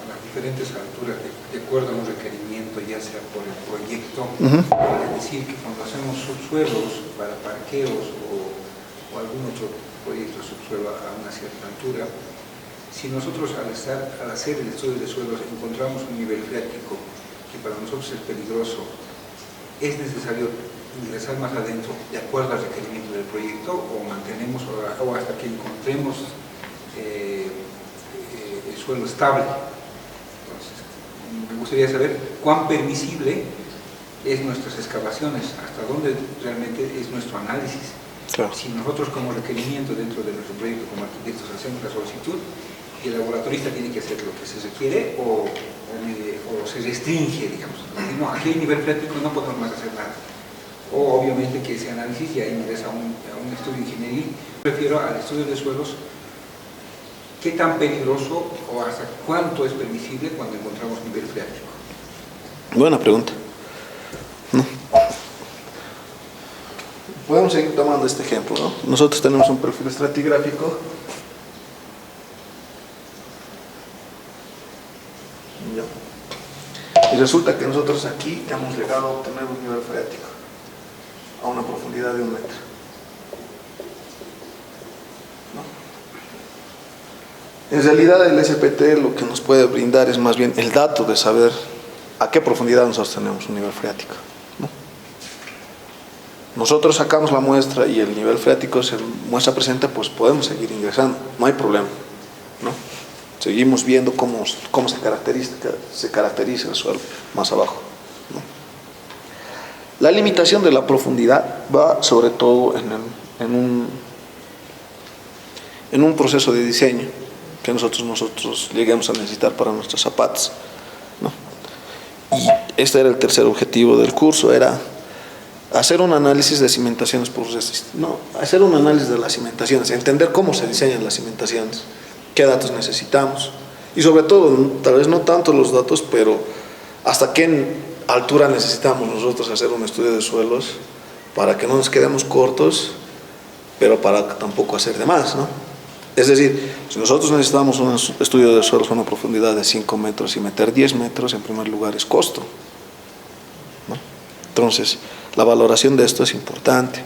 las diferentes alturas, de acuerdo a un requerimiento, ya sea por el proyecto, es decir, que cuando hacemos subsuelos para parqueos o algún otro proyecto de subsuelo a una cierta altura, si nosotros al hacer el estudio de suelos encontramos un nivel freático que para nosotros es peligroso, es necesario ingresar más adentro de acuerdo al requerimiento del proyecto o mantenemos o hasta que encontremos el suelo estable. Entonces, me gustaría saber cuán permisible es nuestras excavaciones, hasta dónde realmente es nuestro análisis. Claro. Si nosotros como requerimiento dentro de nuestro proyecto como arquitectos hacemos la solicitud y el laboratorista tiene que hacer lo que se requiere o se restringe, digamos. No, aquí hay nivel freático, no podemos más hacer nada. O obviamente que ese análisis ya ingresa a un estudio ingenieril. Prefiero al estudio de suelos, qué tan peligroso o hasta cuánto es permisible cuando encontramos nivel freático. Buena pregunta. ¿No? Podemos seguir tomando este ejemplo, ¿no? Nosotros tenemos un perfil estratigráfico. Y resulta que nosotros aquí hemos llegado a obtener un nivel freático a una profundidad de 1 metro. ¿No? En realidad el SPT lo que nos puede brindar es más bien el dato de saber a qué profundidad nosotros tenemos un nivel freático, ¿no? Nosotros sacamos la muestra y el nivel freático se muestra presente, pues podemos seguir ingresando, no hay problema, ¿no? Seguimos viendo cómo se caracteriza el suelo más abajo, ¿no? La limitación de la profundidad va sobre todo en un proceso de diseño que nosotros lleguemos a necesitar para nuestros zapatos, ¿no? Y este era el tercer objetivo del curso, era hacer un análisis de cimentaciones hacer un análisis de las cimentaciones, entender cómo se diseñan las cimentaciones, qué datos necesitamos y sobre todo, tal vez no tanto los datos, pero hasta qué altura necesitamos nosotros hacer un estudio de suelos para que no nos quedemos cortos, pero para tampoco hacer de más, ¿no? Es decir, si nosotros necesitamos un estudio de suelos a una profundidad de 5 metros y meter 10 metros, en primer lugar es costo, ¿no? Entonces, la valoración de esto es importante.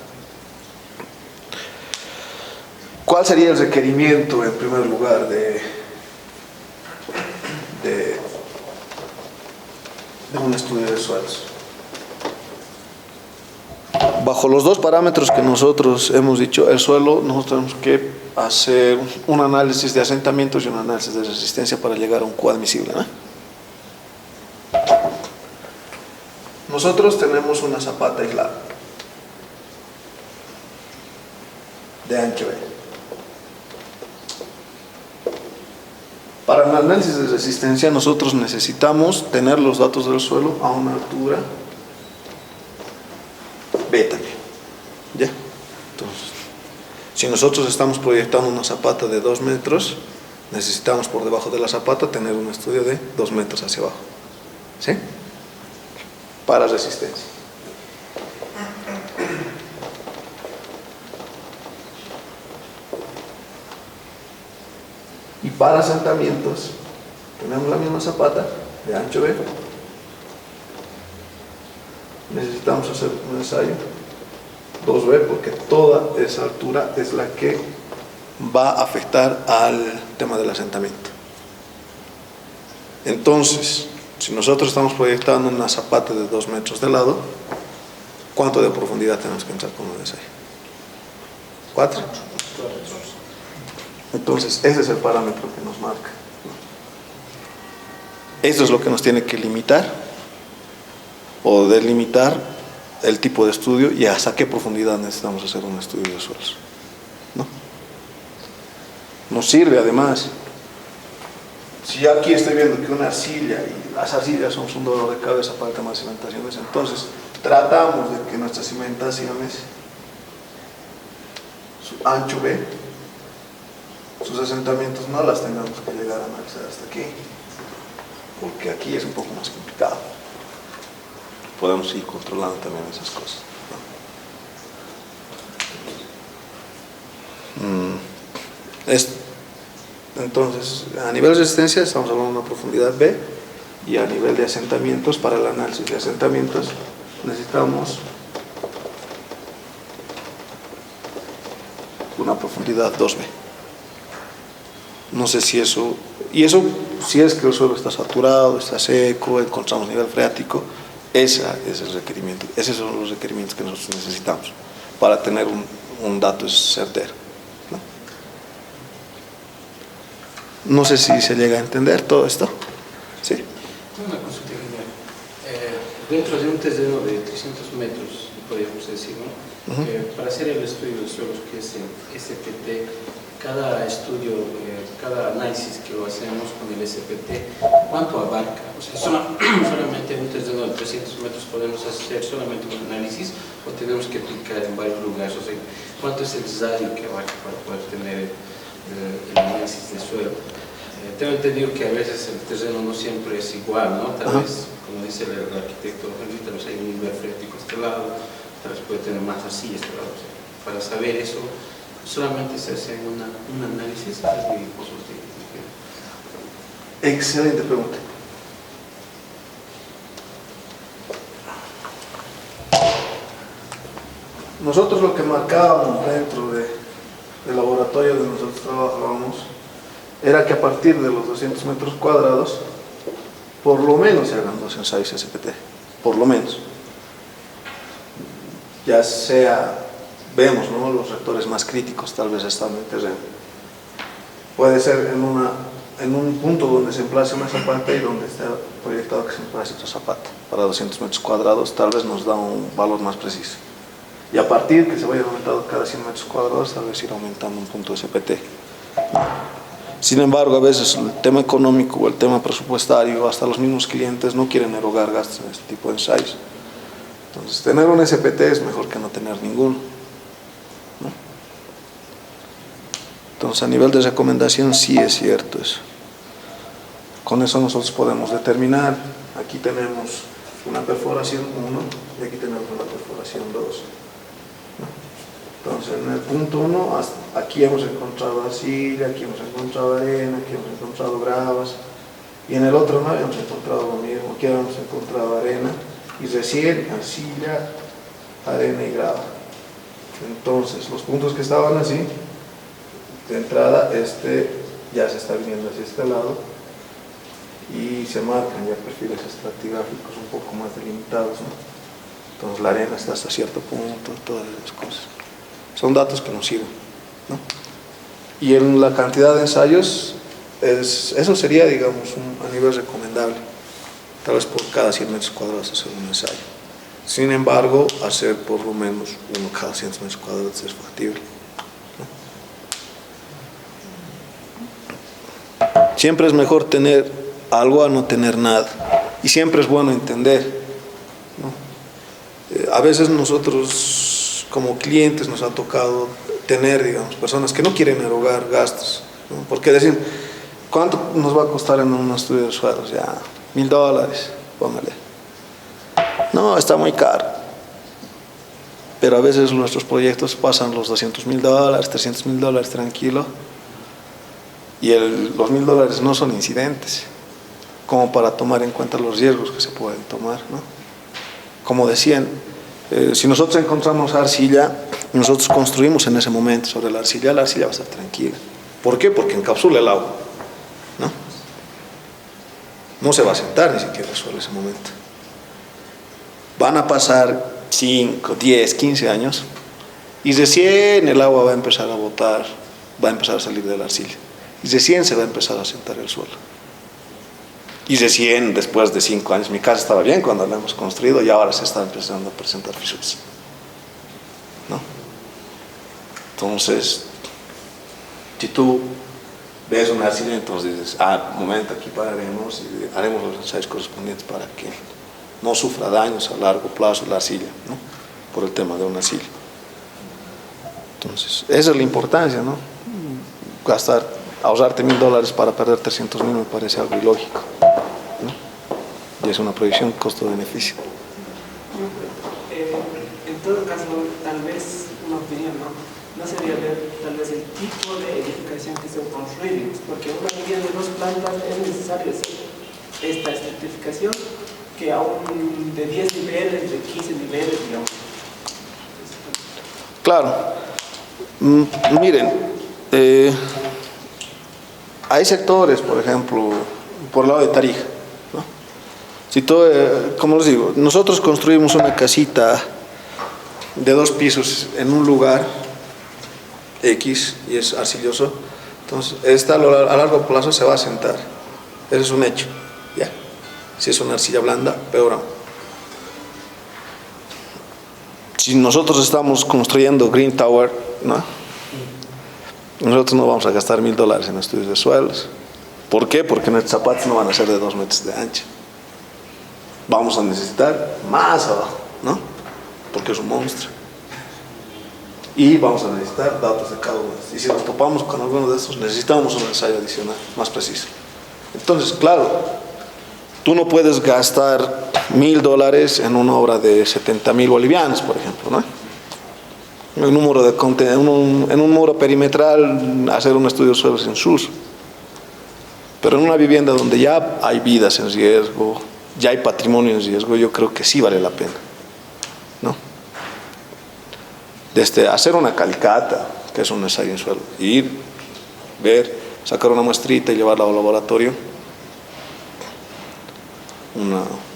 ¿Cuál sería el requerimiento, en primer lugar, de un estudio de suelos? Bajo los dos parámetros que nosotros hemos dicho, el suelo, nosotros tenemos que hacer un análisis de asentamientos y un análisis de resistencia para llegar a un Q admisible, ¿no? Nosotros tenemos una zapata aislada de ancho B. Para el análisis de resistencia nosotros necesitamos tener los datos del suelo a una altura B también, ¿ya? Entonces, si nosotros estamos proyectando una zapata de 2 metros, necesitamos por debajo de la zapata tener un estudio de 2 metros hacia abajo, ¿sí? para resistencia. Y para asentamientos, tenemos la misma zapata de ancho B. Necesitamos hacer un ensayo 2B porque toda esa altura es la que va a afectar al tema del asentamiento. Entonces, si nosotros estamos proyectando una zapata de 2 metros de lado, ¿cuánto de profundidad tenemos que entrar con un ensayo? 4. Entonces, ese es el parámetro que nos marca. Esto es lo que nos tiene que limitar o delimitar el tipo de estudio y hasta qué profundidad necesitamos hacer un estudio de suelos. ¿No? Nos sirve además, si yo aquí estoy viendo que una arcilla, y las arcillas son un dolor de cabeza para el tema de cimentaciones, entonces tratamos de que nuestras cimentaciones, su ancho B, sus asentamientos no las tengamos que llegar a analizar hasta aquí, porque aquí es un poco más complicado. Podemos ir controlando también esas cosas, ¿no? Entonces, a nivel de resistencia estamos hablando de una profundidad B, y a nivel de asentamientos, para el análisis de asentamientos necesitamos una profundidad 2B. No sé si eso, y eso si es que el suelo está saturado, está seco, encontramos nivel freático, ese es el requerimiento, esos son los requerimientos que nosotros necesitamos para tener un dato certero, ¿no? No sé si se llega a entender todo esto. Sí. Una consulta general. Dentro de un terreno de 300 metros, podríamos decir, ¿no? Para hacer el estudio de suelos, que es el SPT, cada estudio, cada análisis que lo hacemos con el SPT, ¿cuánto abarca? O sea, solamente en un terreno de 300 metros podemos hacer solamente un análisis o tenemos que aplicar en varios lugares. O sea, ¿cuánto es el radio que abarca para poder tener el análisis de suelo? Tengo entendido que a veces el terreno no siempre es igual, ¿no? Tal vez, como dice el arquitecto, tal vez hay un nivel freático a este lado, tal vez puede tener más así a este lado. O sea, para saber eso, solamente se hace un análisis. Es mi consulta. Excelente pregunta. Nosotros lo que marcábamos dentro del laboratorio donde nosotros trabajábamos era que a partir de los 200 metros cuadrados por lo menos se hagan 2 ensayos SPT, por lo menos. Ya sea, vemos, ¿no?, los reactores más críticos tal vez están en el terreno. Puede ser en un punto donde se emplace una zapata y donde está proyectado que se emplace otra zapata. Para 200 metros cuadrados tal vez nos da un valor más preciso. Y a partir que se vaya aumentando cada 100 metros cuadrados, tal vez ir aumentando un punto SPT. Sin embargo, a veces el tema económico o el tema presupuestario, hasta los mismos clientes no quieren erogar gastos en este tipo de ensayos. Entonces, tener un SPT es mejor que no tener ninguno, ¿no? Entonces, a nivel de recomendación, sí es cierto eso. Con eso nosotros podemos determinar, aquí tenemos una perforación 1 y aquí tenemos una perforación 2. Entonces, en el punto 1, aquí hemos encontrado arcilla, aquí hemos encontrado arena, aquí hemos encontrado gravas, y en el otro no habíamos encontrado lo mismo, aquí habíamos encontrado arena, y recién arcilla, arena y grava. Entonces, los puntos que estaban así, de entrada, ya se está viniendo hacia este lado, y se marcan ya perfiles estratigráficos un poco más delimitados, ¿no? Entonces, la arena está hasta cierto punto, todas esas cosas. Son datos que nos sirven, ¿no? Y en la cantidad de ensayos, eso sería, digamos, a nivel recomendable. Tal vez por cada 100 metros cuadrados hacer un ensayo. Sin embargo, hacer por lo menos uno cada 100 metros cuadrados es factible, ¿no? Siempre es mejor tener algo a no tener nada. Y siempre es bueno entender, ¿no? A veces nosotros, como clientes, nos ha tocado tener, digamos, personas que no quieren erogar gastos, ¿no? Porque dicen, ¿cuánto nos va a costar en un estudio de suelos? Ya, $1,000, póngale. No, está muy caro. Pero a veces nuestros proyectos pasan los $200.000, $300.000 tranquilo. Y los $1.000 no son incidentes, como para tomar en cuenta los riesgos que se pueden tomar, ¿no? Como decían, si nosotros encontramos arcilla, nosotros construimos en ese momento sobre la arcilla va a estar tranquila. ¿Por qué? Porque encapsula el agua, ¿no? No se va a sentar ni siquiera el suelo en ese momento. Van a pasar 5, 10, 15 años y recién el agua va a empezar a botar, va a empezar a salir de la arcilla y recién se va a empezar a sentar el suelo. Y recién después de 5 años, mi casa estaba bien cuando la hemos construido y ahora se está empezando a presentar fisuras, ¿no? Entonces, si tú ves una arcilla, entonces dices, momento, aquí pararemos y haremos los ensayos correspondientes para que no sufra daños a largo plazo la arcilla, ¿no? Por el tema de una arcilla. Entonces, esa es la importancia, ¿no? Ahorrarte $1.000 para perder 300.000 me parece algo ilógico, ¿no? Y es una proyección costo-beneficio. En todo caso, tal vez una opinión, ¿no sería ver tal vez el tipo de edificación que se construye? Porque una vivienda de 2 plantas es necesario hacer esta estratificación, que aún de 10 niveles, de 15 niveles, digamos. Claro. Miren, hay sectores, por ejemplo, por el lado de Tarija, ¿no? Si todo, como les digo, nosotros construimos una casita de 2 pisos en un lugar X y es arcilloso, entonces esta a largo plazo se va a sentar. Ese es un hecho, ¿ya? Si es una arcilla blanda, peor aún. Si nosotros estamos construyendo Green Tower, ¿no? Nosotros no vamos a gastar $1.000 en estudios de suelos. ¿Por qué? Porque nuestros zapatos no van a ser de 2 metros de ancho. Vamos a necesitar más abajo, ¿no? Porque es un monstruo. Y vamos a necesitar datos de cada uno. Y si nos topamos con alguno de estos, necesitamos un ensayo adicional, más preciso. Entonces, claro, tú no puedes gastar $1.000 en una obra de 70.000 bolivianos, por ejemplo, ¿no? En un muro perimetral, hacer un estudio de suelos en sus. Pero en una vivienda donde ya hay vidas en riesgo, ya hay patrimonio en riesgo, yo creo que sí vale la pena, ¿no? Desde hacer una calicata, que es un ensayo en suelo, ir, ver, sacar una muestrita y llevarla al laboratorio,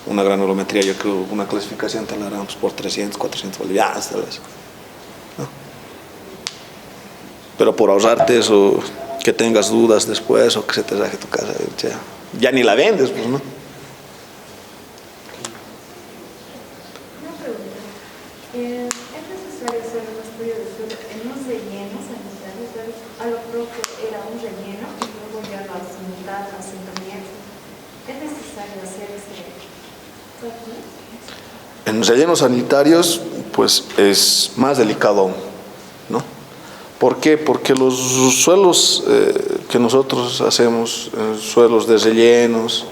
una granulometría, yo creo, una clasificación te la harán por 300, 400 bolivianos, tal vez, ¿no? Pero por ahorrarte eso, que tengas dudas después o que se te raje tu casa, ya ni la vendes, pues, ¿no? ¿Es necesario hacer un estudio de suelo en un relleno sanitario? A lo propio era un relleno y luego ya lo asentamiento. ¿Es necesario hacer ese cálculo? En rellenos sanitarios, pues es más delicado aún, ¿no? ¿Por qué? Porque los suelos que nosotros hacemos, suelos de rellenos,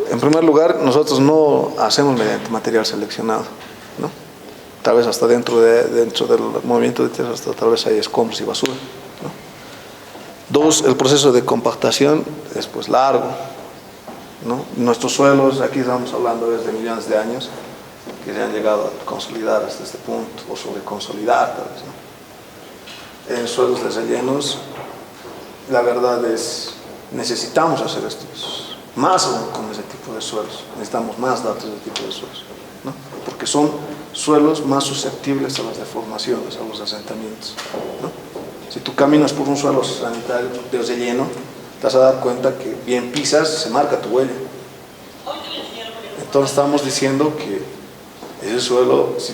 en primer lugar, nosotros no hacemos mediante material seleccionado, ¿no? Tal vez hasta dentro del movimiento de tierra, hasta tal vez hay escombros y basura, ¿no? 2, el proceso de compactación es pues largo, ¿no? Nuestros suelos, aquí estamos hablando desde millones de años, que se han llegado a consolidar hasta este punto, o sobreconsolidar tal vez, ¿no? En suelos de rellenos, la verdad es, necesitamos hacer estudios, más aún con ese tipo de suelos, necesitamos más datos de ese tipo de suelos, ¿no? Porque son suelos más susceptibles a las deformaciones, a los asentamientos, ¿no? Si tú caminas por un suelo sanitario de relleno, te vas a dar cuenta que bien pisas, se marca tu huella. Entonces estamos diciendo que ese suelo, si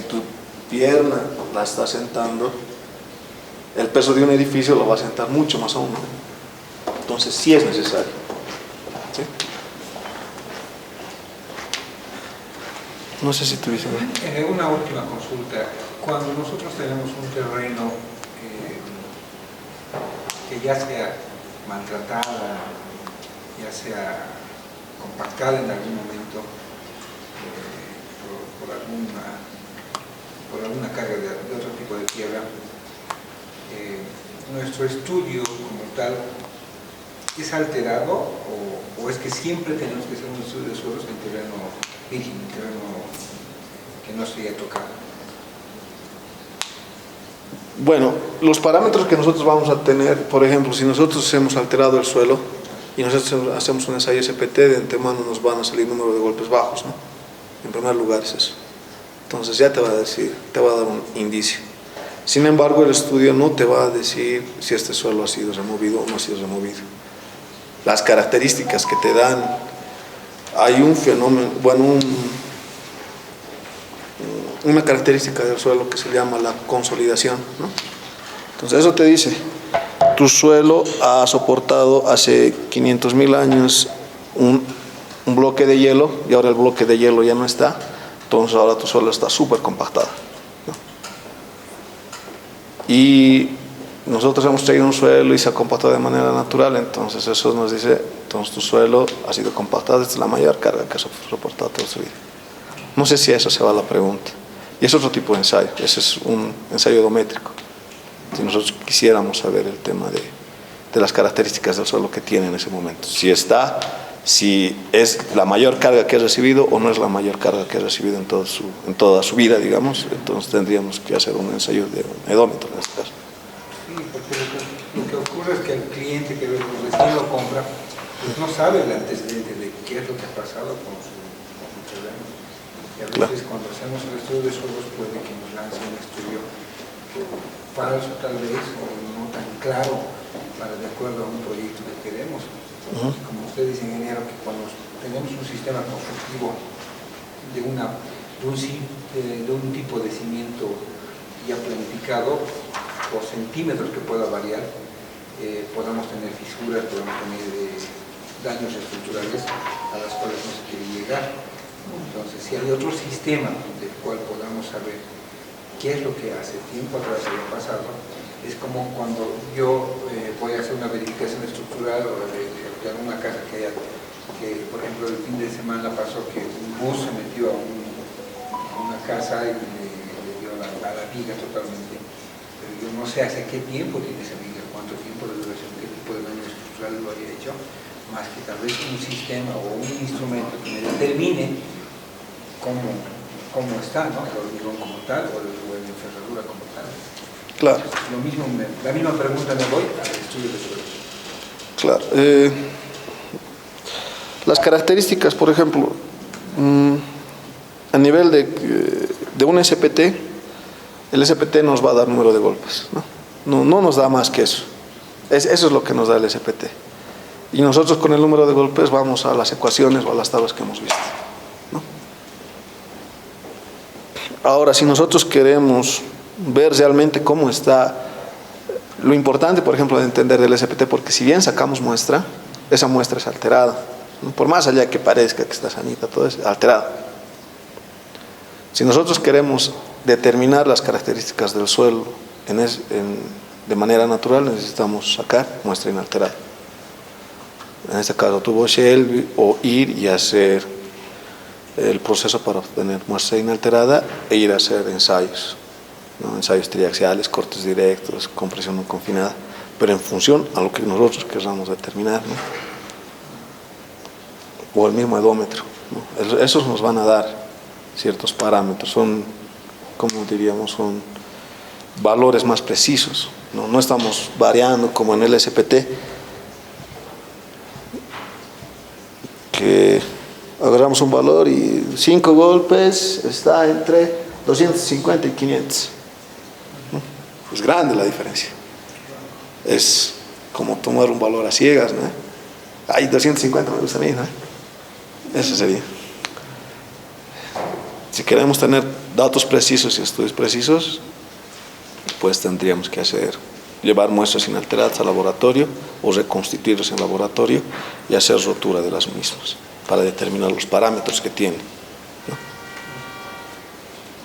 tu pierna la está sentando, el peso de un edificio lo va a sentar mucho más aún, ¿no? Entonces sí es necesario, ¿sí? No sé si tuviese... Una última consulta. Cuando nosotros tenemos un terreno que ya sea maltratada, ya sea compactada en algún momento, por alguna carga de otro tipo de tierra, nuestro estudio como tal es alterado o es que siempre tenemos que hacer un estudio de suelos en terreno virgen, en terreno que no se haya tocado. Bueno, los parámetros que nosotros vamos a tener, por ejemplo, si nosotros hemos alterado el suelo y nosotros hacemos un ensayo SPT, de antemano nos van a salir número de golpes bajos, ¿no? En primer lugar es eso. Entonces ya te va a decir, te va a dar un indicio. Sin embargo, el estudio no te va a decir si este suelo ha sido removido o no ha sido removido. Las características que te dan, hay un fenómeno, bueno, una característica del suelo que se llama la consolidación, ¿no? Entonces eso te dice, tu suelo ha soportado hace 500.000 años un bloque de hielo y ahora el bloque de hielo ya no está, entonces ahora tu suelo está súper compactado, ¿no? Y nosotros hemos traído un suelo y se ha compactado de manera natural, entonces eso nos dice, entonces tu suelo ha sido compactado, esta es la mayor carga que ha soportado toda su vida. No sé si a eso se va la pregunta. Y es otro tipo de ensayo, ese es un ensayo odométrico. Si nosotros quisiéramos saber el tema de las características del suelo que tiene en ese momento, si es la mayor carga que ha recibido o no es la mayor carga que ha recibido en toda su vida, digamos, entonces tendríamos que hacer un ensayo de un edómetro en este caso. Sí, porque lo que ocurre es que el cliente que recién lo compra, pues no sabe el antecedente de qué es lo que ha pasado con su terreno. Y a veces cuando hacemos el estudio de suelos puede que nos lance un estudio falso tal vez, o no tan claro de acuerdo a un proyecto que queremos. Como usted dice, ingeniero, que cuando tenemos un sistema constructivo de un tipo de cimiento ya planificado, por centímetros que pueda variar, podamos tener fisuras, podamos tener daños estructurales a las cuales no se quiere llegar. Entonces, si hay otro sistema del cual podamos saber qué es lo que hace tiempo atrás había pasado, es como cuando yo voy a hacer una verificación estructural de alguna casa que por ejemplo, el fin de semana pasó que un bus se metió a una casa y le dio a la viga totalmente. Pero yo no sé hace qué tiempo tiene esa viga, cuánto tiempo de duración, qué tipo de daño estructural lo haya hecho, más que tal vez un sistema o un instrumento que me determine cómo está, ¿no? El hormigón como tal o la enferradura como tal. Claro. La misma pregunta me voy al estudio de suelos. Claro. Las características, por ejemplo, a nivel de un SPT, el SPT nos va a dar número de golpes, ¿no? No nos da más que eso. Eso es lo que nos da el SPT. Y nosotros con el número de golpes vamos a las ecuaciones o a las tablas que hemos visto, ¿no? Ahora, si nosotros queremos ver realmente cómo está, lo importante, por ejemplo, de entender del SPT, porque si bien sacamos muestra, esa muestra es alterada, ¿no? Por más allá que parezca que está sanita, todo es alterado. Si nosotros queremos determinar las características del suelo de manera natural, necesitamos sacar muestra inalterada. En este caso tuvo Shell o ir y hacer el proceso para obtener muestra inalterada e ir a hacer ensayos, ¿no? Ensayos triaxiales, cortes directos, compresión no confinada, pero en función a lo que nosotros queramos determinar, ¿no? O el mismo edómetro, ¿no? Esos nos van a dar ciertos parámetros, son, como diríamos, son valores más precisos, ¿no? No estamos variando como en el SPT, que agarramos un valor y 5 golpes está entre 250 y 500. Es grande la diferencia. Es como tomar un valor a ciegas, ¿no? Ay, 250 me gusta a mí, ¿no? Eso sería. Si queremos tener datos precisos y estudios precisos, pues tendríamos que llevar muestras inalteradas al laboratorio o reconstituirlas en laboratorio y hacer rotura de las mismas para determinar los parámetros que tienen, ¿no?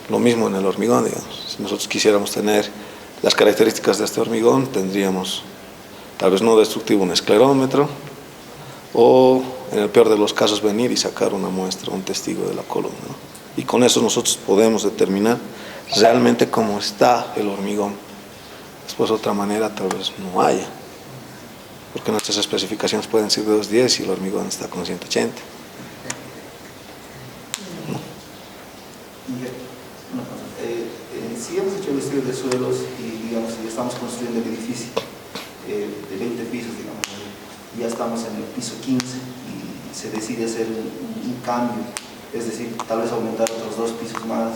Lo mismo en el hormigón, digamos. Si nosotros quisiéramos tener las características de este hormigón, tendríamos tal vez no destructivo un esclerómetro o en el peor de los casos, venir y sacar una muestra, un testigo de la columna, ¿no? Y con eso nosotros podemos determinar realmente cómo está el hormigón. Después de otra manera tal vez no haya, porque nuestras especificaciones pueden ser de 210 y el hormigón está con 180. Si hemos hecho el estudio de suelos y digamos ya estamos construyendo el edificio de 20 pisos, digamos, ya estamos en el piso 15 y se decide hacer un cambio, es decir, tal vez aumentar otros 2 pisos más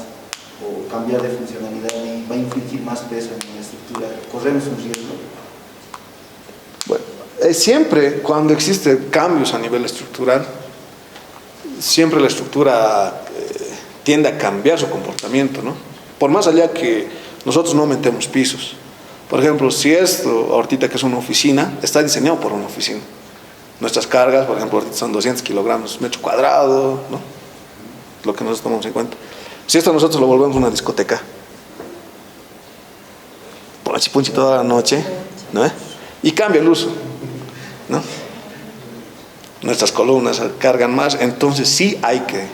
o cambiar de funcionalidad y va a infligir más peso en la estructura, corremos un riesgo. Bueno, siempre cuando existen cambios a nivel estructural, siempre la estructura tiende a cambiar su comportamiento, ¿no? Por más allá que nosotros no aumentemos pisos. Por ejemplo, si esto ahorita que es una oficina, está diseñado por una oficina. Nuestras cargas, por ejemplo, ahorita son 200 kilogramos metro cuadrado, ¿no? Lo que nosotros tomamos en cuenta. Si esto nosotros lo volvemos una discoteca, ponchi punchi toda la noche, ¿no? Y cambia el uso, ¿no? Nuestras columnas cargan más, entonces sí hay que,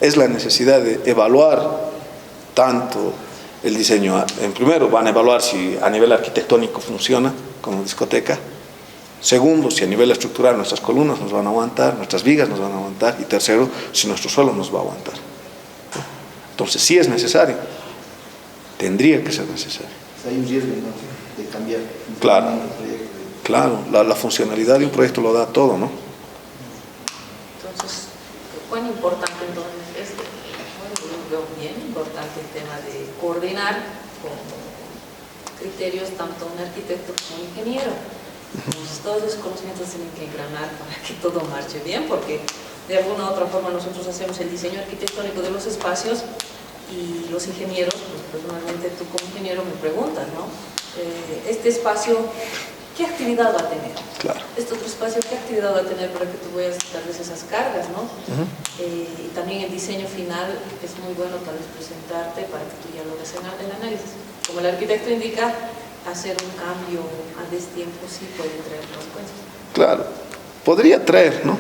es la necesidad de evaluar tanto el diseño. En primero van a evaluar si a nivel arquitectónico funciona como discoteca. Segundo, si a nivel estructural nuestras columnas nos van a aguantar, nuestras vigas nos van a aguantar. Y tercero, si nuestro suelo nos va a aguantar. Entonces sí es necesario, tendría que ser necesario. Hay un riesgo, ¿no?, de cambiar. Claro, claro, la funcionalidad de un proyecto lo da todo, ¿no? Entonces, ¿cuán importante entonces es? Bueno, yo veo bien importante el tema de coordinar con criterios tanto un arquitecto como un ingeniero. Entonces, todos esos conocimientos tienen que engranar para que todo marche bien, porque de alguna u otra forma nosotros hacemos el diseño arquitectónico de los espacios y los ingenieros, pues personalmente tú como ingeniero me preguntas, ¿no? Este espacio, ¿qué actividad va a tener? Claro. Este otro espacio, ¿qué actividad va a tener para que tú veas tal vez esas cargas, ¿no? Y también el diseño final es muy bueno tal vez presentarte para que tú ya lo hagas el análisis. Como el arquitecto indica, hacer un cambio a destiempo sí puede traer consecuencias. Claro, podría traer, ¿no?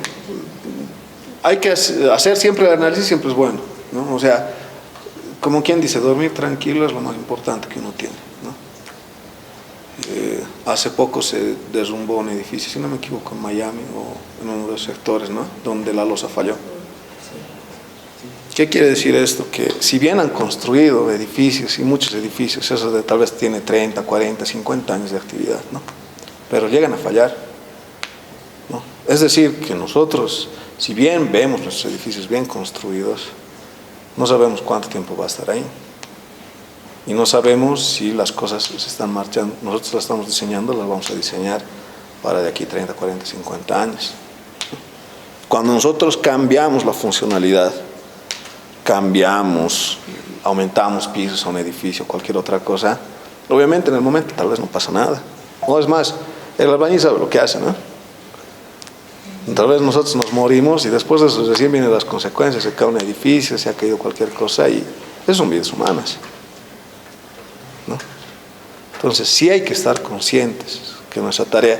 Hay que hacer siempre el análisis, siempre es bueno, ¿no? O sea, como quien dice, dormir tranquilo es lo más importante que uno tiene, ¿no? Hace poco se derrumbó un edificio, si no me equivoco, en Miami o en uno de los sectores, ¿no?, donde la losa falló. ¿Qué quiere decir esto? Que si bien han construido edificios, y muchos edificios, eso de tal vez tiene 30, 40, 50 años de actividad, ¿no?, pero llegan a fallar, ¿no? Es decir, que nosotros, si bien vemos nuestros edificios bien construidos, no sabemos cuánto tiempo va a estar ahí. Y no sabemos si las cosas se están marchando. Nosotros las estamos diseñando, las vamos a diseñar para de aquí 30, 40, 50 años. Cuando nosotros cambiamos la funcionalidad, aumentamos pisos a un edificio, cualquier otra cosa, obviamente en el momento tal vez no pasa nada. O es más, el albañil sabe lo que hace, ¿no? Tal vez nosotros nos morimos y después de eso recién vienen las consecuencias, se cae un edificio, se ha caído cualquier cosa y eso son vidas humanas, ¿no? Entonces sí hay que estar conscientes que nuestra tarea,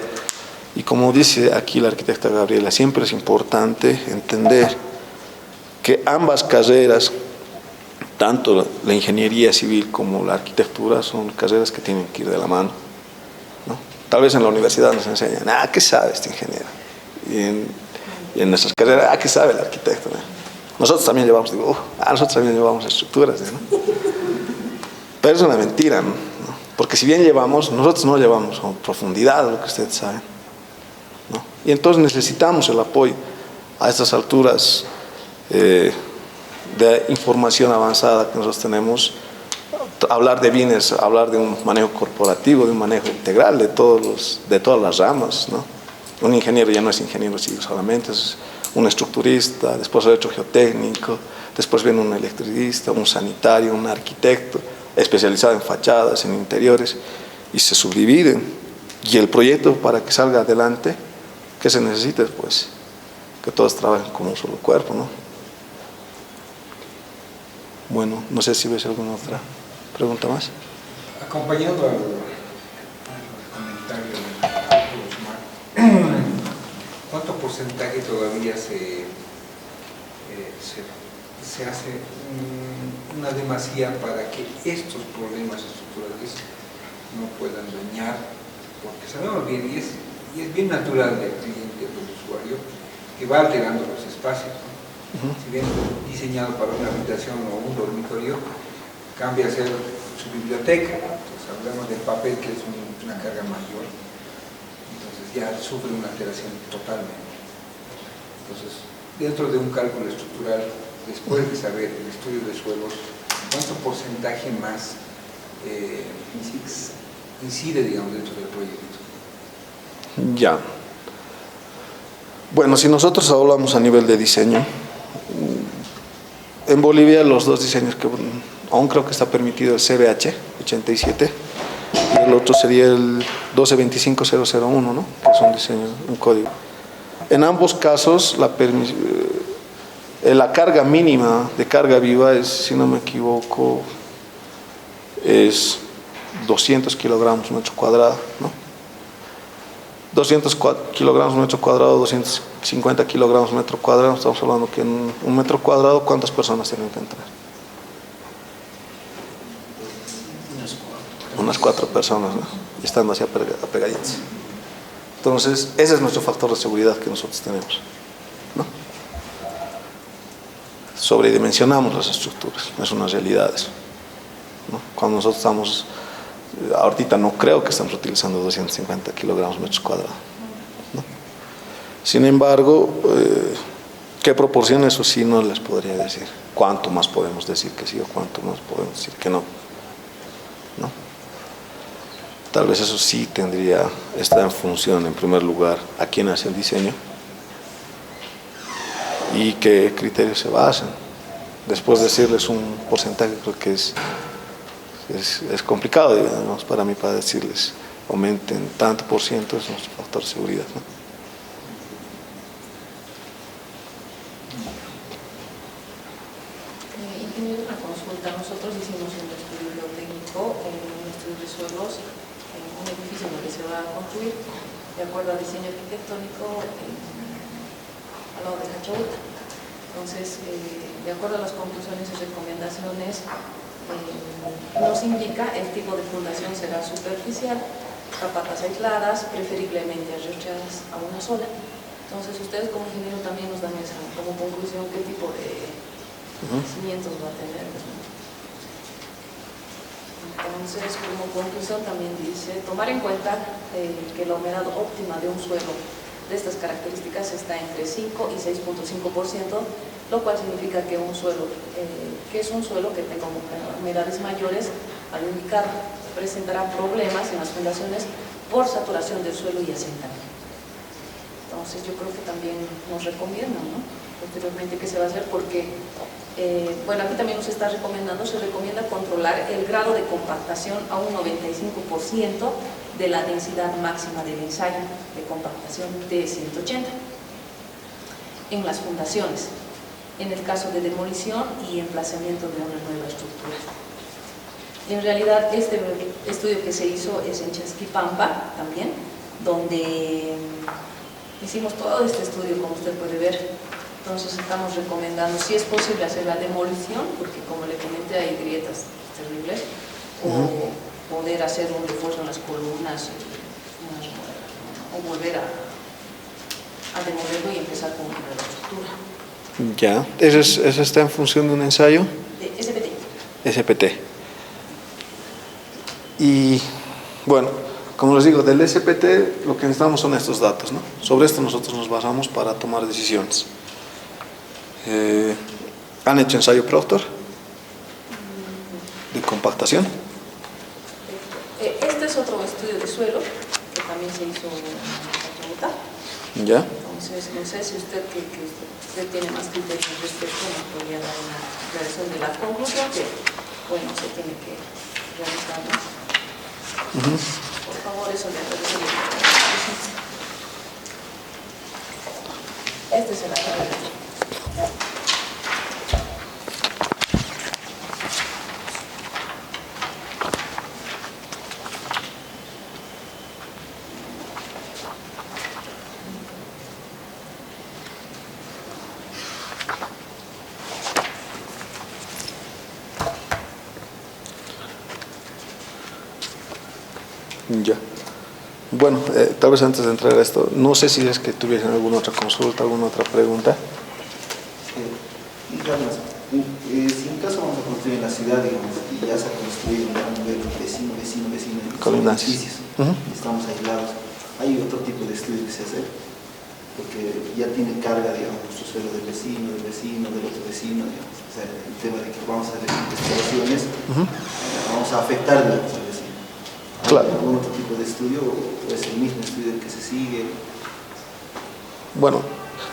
y como dice aquí la arquitecta Gabriela, siempre es importante entender que ambas carreras, tanto la ingeniería civil como la arquitectura, son carreras que tienen que ir de la mano, ¿no? Tal vez en la universidad nos enseñan, ¿qué sabe este ingeniero? Y en nuestras carreras, ¿qué sabe el arquitecto? ¿No? Nosotros también llevamos, nosotros también llevamos estructuras, ¿no? Pero es una mentira, ¿no? Porque si bien nosotros no llevamos con profundidad lo que ustedes saben, ¿no? Y entonces necesitamos el apoyo a estas alturas de información avanzada que nosotros tenemos, hablar de bienes, hablar de un manejo corporativo, de un manejo integral de todas las ramas, ¿no? Un ingeniero ya no es ingeniero civil solamente, es un estructurista, después electrogeotécnico, después viene un electricista, un sanitario, un arquitecto especializado en fachadas, en interiores, y se subdividen. Y el proyecto, para que salga adelante, ¿qué se necesita? Pues que todos trabajen como un solo cuerpo, ¿no? Bueno, no sé si ves alguna otra pregunta más. Acompañando al comentario de Osmar, ¿cuánto por porcentaje todavía se hace una demasía para que estos problemas estructurales no puedan dañar, porque sabemos bien, y es bien natural del cliente, del usuario, que va alterando los espacios, ¿no? Si bien diseñado para una habitación o un dormitorio, cambia a ser su biblioteca. Entonces hablamos del papel, que es una carga mayor, entonces ya sufre una alteración totalmente. Entonces, dentro de un cálculo estructural, después de saber el estudio de suelos, ¿cuánto porcentaje más incide, digamos, dentro del proyecto? Ya. Bueno, si nosotros hablamos a nivel de diseño, en Bolivia los dos diseños que aún creo que está permitido, el CBH 87 y el otro sería el 1225001, ¿no? Que es un diseño, un código. En ambos casos la carga mínima de carga viva es, si no me equivoco, es 200 kilogramos metro cuadrado, ¿no? 200 kilogramos metro cuadrado, 250 kilogramos metro cuadrado. Estamos hablando que en un metro cuadrado, ¿cuántas personas tienen que entrar? Unas 4 personas, ¿no? Y estando así apegaditas. Entonces, ese es nuestro factor de seguridad que nosotros tenemos, ¿no? Sobredimensionamos las estructuras, es una realidad eso, ¿no? Cuando nosotros estamos, ahorita no creo que estamos utilizando 250 kilogramos metros cuadrados, ¿no? Sin embargo, ¿qué proporción? Eso sí no les podría decir. ¿Cuánto más podemos decir que sí o cuánto más podemos decir que no? ¿No? Tal vez eso sí tendría, estar en función, en primer lugar, a quién hace el diseño y qué criterios se basan. Después decirles un porcentaje creo que es complicado, digamos, para mí, para decirles aumenten tanto por ciento, es nuestro factor de seguridad, ¿no? Ingeniero, una consulta. Nosotros hicimos un estudio geotécnico, un estudio de suelos en un edificio en el que se va a construir de acuerdo al diseño arquitectónico al lado de Cachahuita. Entonces, de acuerdo a las conclusiones y recomendaciones, nos indica el tipo de fundación será superficial, zapatas aisladas, preferiblemente arraigadas a una sola. Entonces, ustedes como ingeniero también nos dan esa como conclusión qué tipo de cimientos va a tener. Entonces, como conclusión también dice, tomar en cuenta que la humedad óptima de un suelo de estas características está entre 5 y 6.5%, lo cual significa que un suelo, que es un suelo que tenga humedades mayores, al indicar presentará problemas en las fundaciones por saturación del suelo y asentamiento. Entonces, yo creo que también nos recomiendan, ¿no?, posteriormente qué se va a hacer, porque bueno, aquí también nos está recomendando, se recomienda controlar el grado de compactación a un 95% de la densidad máxima del ensayo de compactación de 180 en las fundaciones, en el caso de demolición y emplazamiento de una nueva estructura. En realidad, este estudio que se hizo es en Chasquipampa también, donde hicimos todo este estudio, como usted puede ver. Entonces estamos recomendando, si es posible, hacer la demolición, porque como le comenté hay grietas terribles, o poder hacer un refuerzo en las columnas, o volver a demolerlo y empezar con una nueva estructura. Ya, ¿eso está en función de un ensayo? De SPT. SPT. Y bueno, como les digo, del SPT lo que necesitamos son estos datos, ¿no? Sobre esto nosotros nos basamos para tomar decisiones. ¿Han hecho ensayo Proctor de compactación? Este es otro estudio de suelo que también se hizo en Cachahuita. ¿Ya? Entonces, no sé si usted, que usted tiene más criterios al respecto, nos podría dar una aclaración de la conclusión que, bueno, se tiene que realizar, ¿no? Por favor, eso le agradecería. Este es el aclaración. Ya. Bueno, tal vez antes de entrar a esto, no sé si es que tuviesen alguna otra consulta, alguna otra pregunta. Y Carlos, si en caso vamos a construir en la ciudad, digamos, y ya se ha construido un gran nivel vecino, Colindancias. estamos aislados, ¿hay otro tipo de estudio que se hace? Porque ya tiene carga, digamos, nuestro suelo del vecino, del otro vecino, digamos. O sea, el tema de que vamos a hacer investigaciones, vamos a afectar, digamos, al vecino. ¿Hay Claro. algún otro tipo de estudio o es el mismo estudio el que se sigue? Bueno,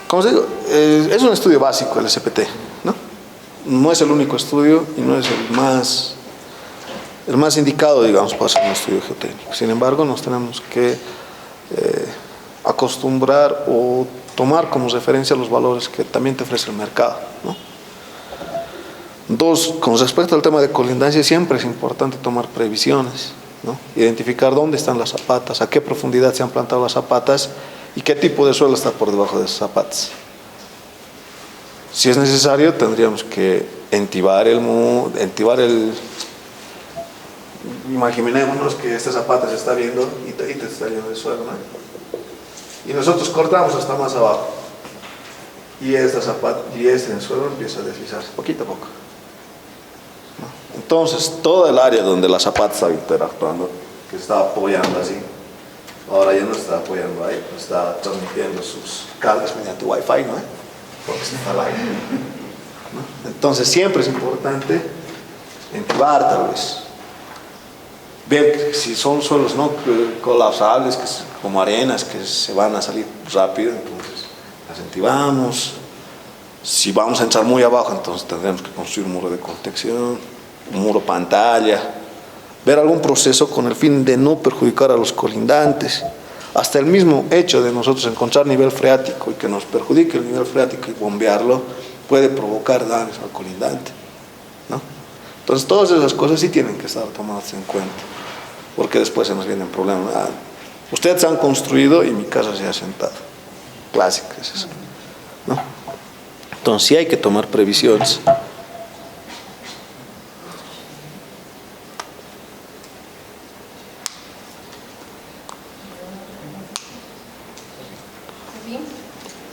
como os digo, es un estudio básico el SPT, ¿no? No es el único estudio y no es el más indicado, digamos, para hacer un estudio geotécnico. Sin embargo, nos tenemos que acostumbrar o tomar como referencia los valores que también te ofrece el mercado, ¿no? Dos, con respecto al tema de colindancia, siempre es importante tomar previsiones, ¿no? Identificar dónde están las zapatas, a qué profundidad se han plantado las zapatas y qué tipo de suelo está por debajo de esas zapatas. Si es necesario, tendríamos que entibar imaginémonos que esta zapata se está viendo y te está yendo el suelo, ¿no? Y nosotros cortamos hasta más abajo y esta zapata y en el suelo empieza a deslizarse poquito a poco, ¿no? Entonces toda el área donde la zapata estaba interactuando, que estaba apoyando así, ahora ya no está apoyando ahí, está transmitiendo sus cargas mediante Wi-Fi, ¿no? Porque está al aire, ¿no? Entonces siempre es importante entibar, tal vez ver que si son suelos no colapsables, como arenas que se van a salir rápido, entonces las entibamos. Si vamos a entrar muy abajo, entonces tendremos que construir un muro de contención, un muro pantalla, ver algún proceso con el fin de no perjudicar a los colindantes. Hasta el mismo hecho de nosotros encontrar nivel freático y que nos perjudique el nivel freático y bombearlo puede provocar daños al colindante, ¿no? Entonces todas esas cosas sí tienen que estar tomadas en cuenta, porque después se nos vienen problemas. Ustedes han construido y mi casa se ha sentado. Clásico es eso, ¿no? Entonces sí hay que tomar previsiones.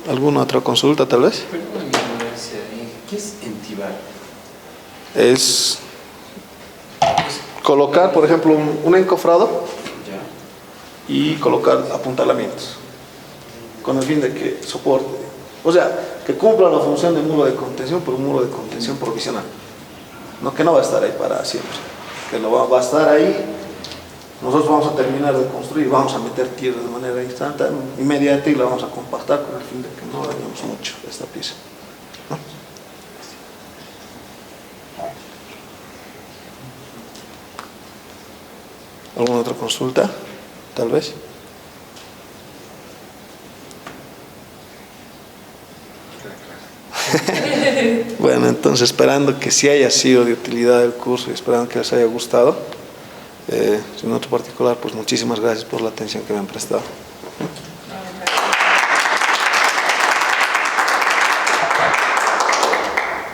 ¿Alguna otra consulta tal vez? Perdón, ¿qué es entibar? Es colocar, por ejemplo, un encofrado y colocar apuntalamientos con el fin de que soporte, o sea, que cumpla la función de muro de contención, pero un muro de contención provisional, no que no va a estar ahí para siempre, que va a estar ahí. Nosotros vamos a terminar de construir, vamos a meter tierra de manera inmediata y la vamos a compactar con el fin de que no dañemos mucho esta pieza, ¿no? ¿Alguna otra consulta? Tal vez. Bueno, entonces esperando que sí haya sido de utilidad el curso y esperando que les haya gustado. En otro particular, pues muchísimas gracias por la atención que me han prestado.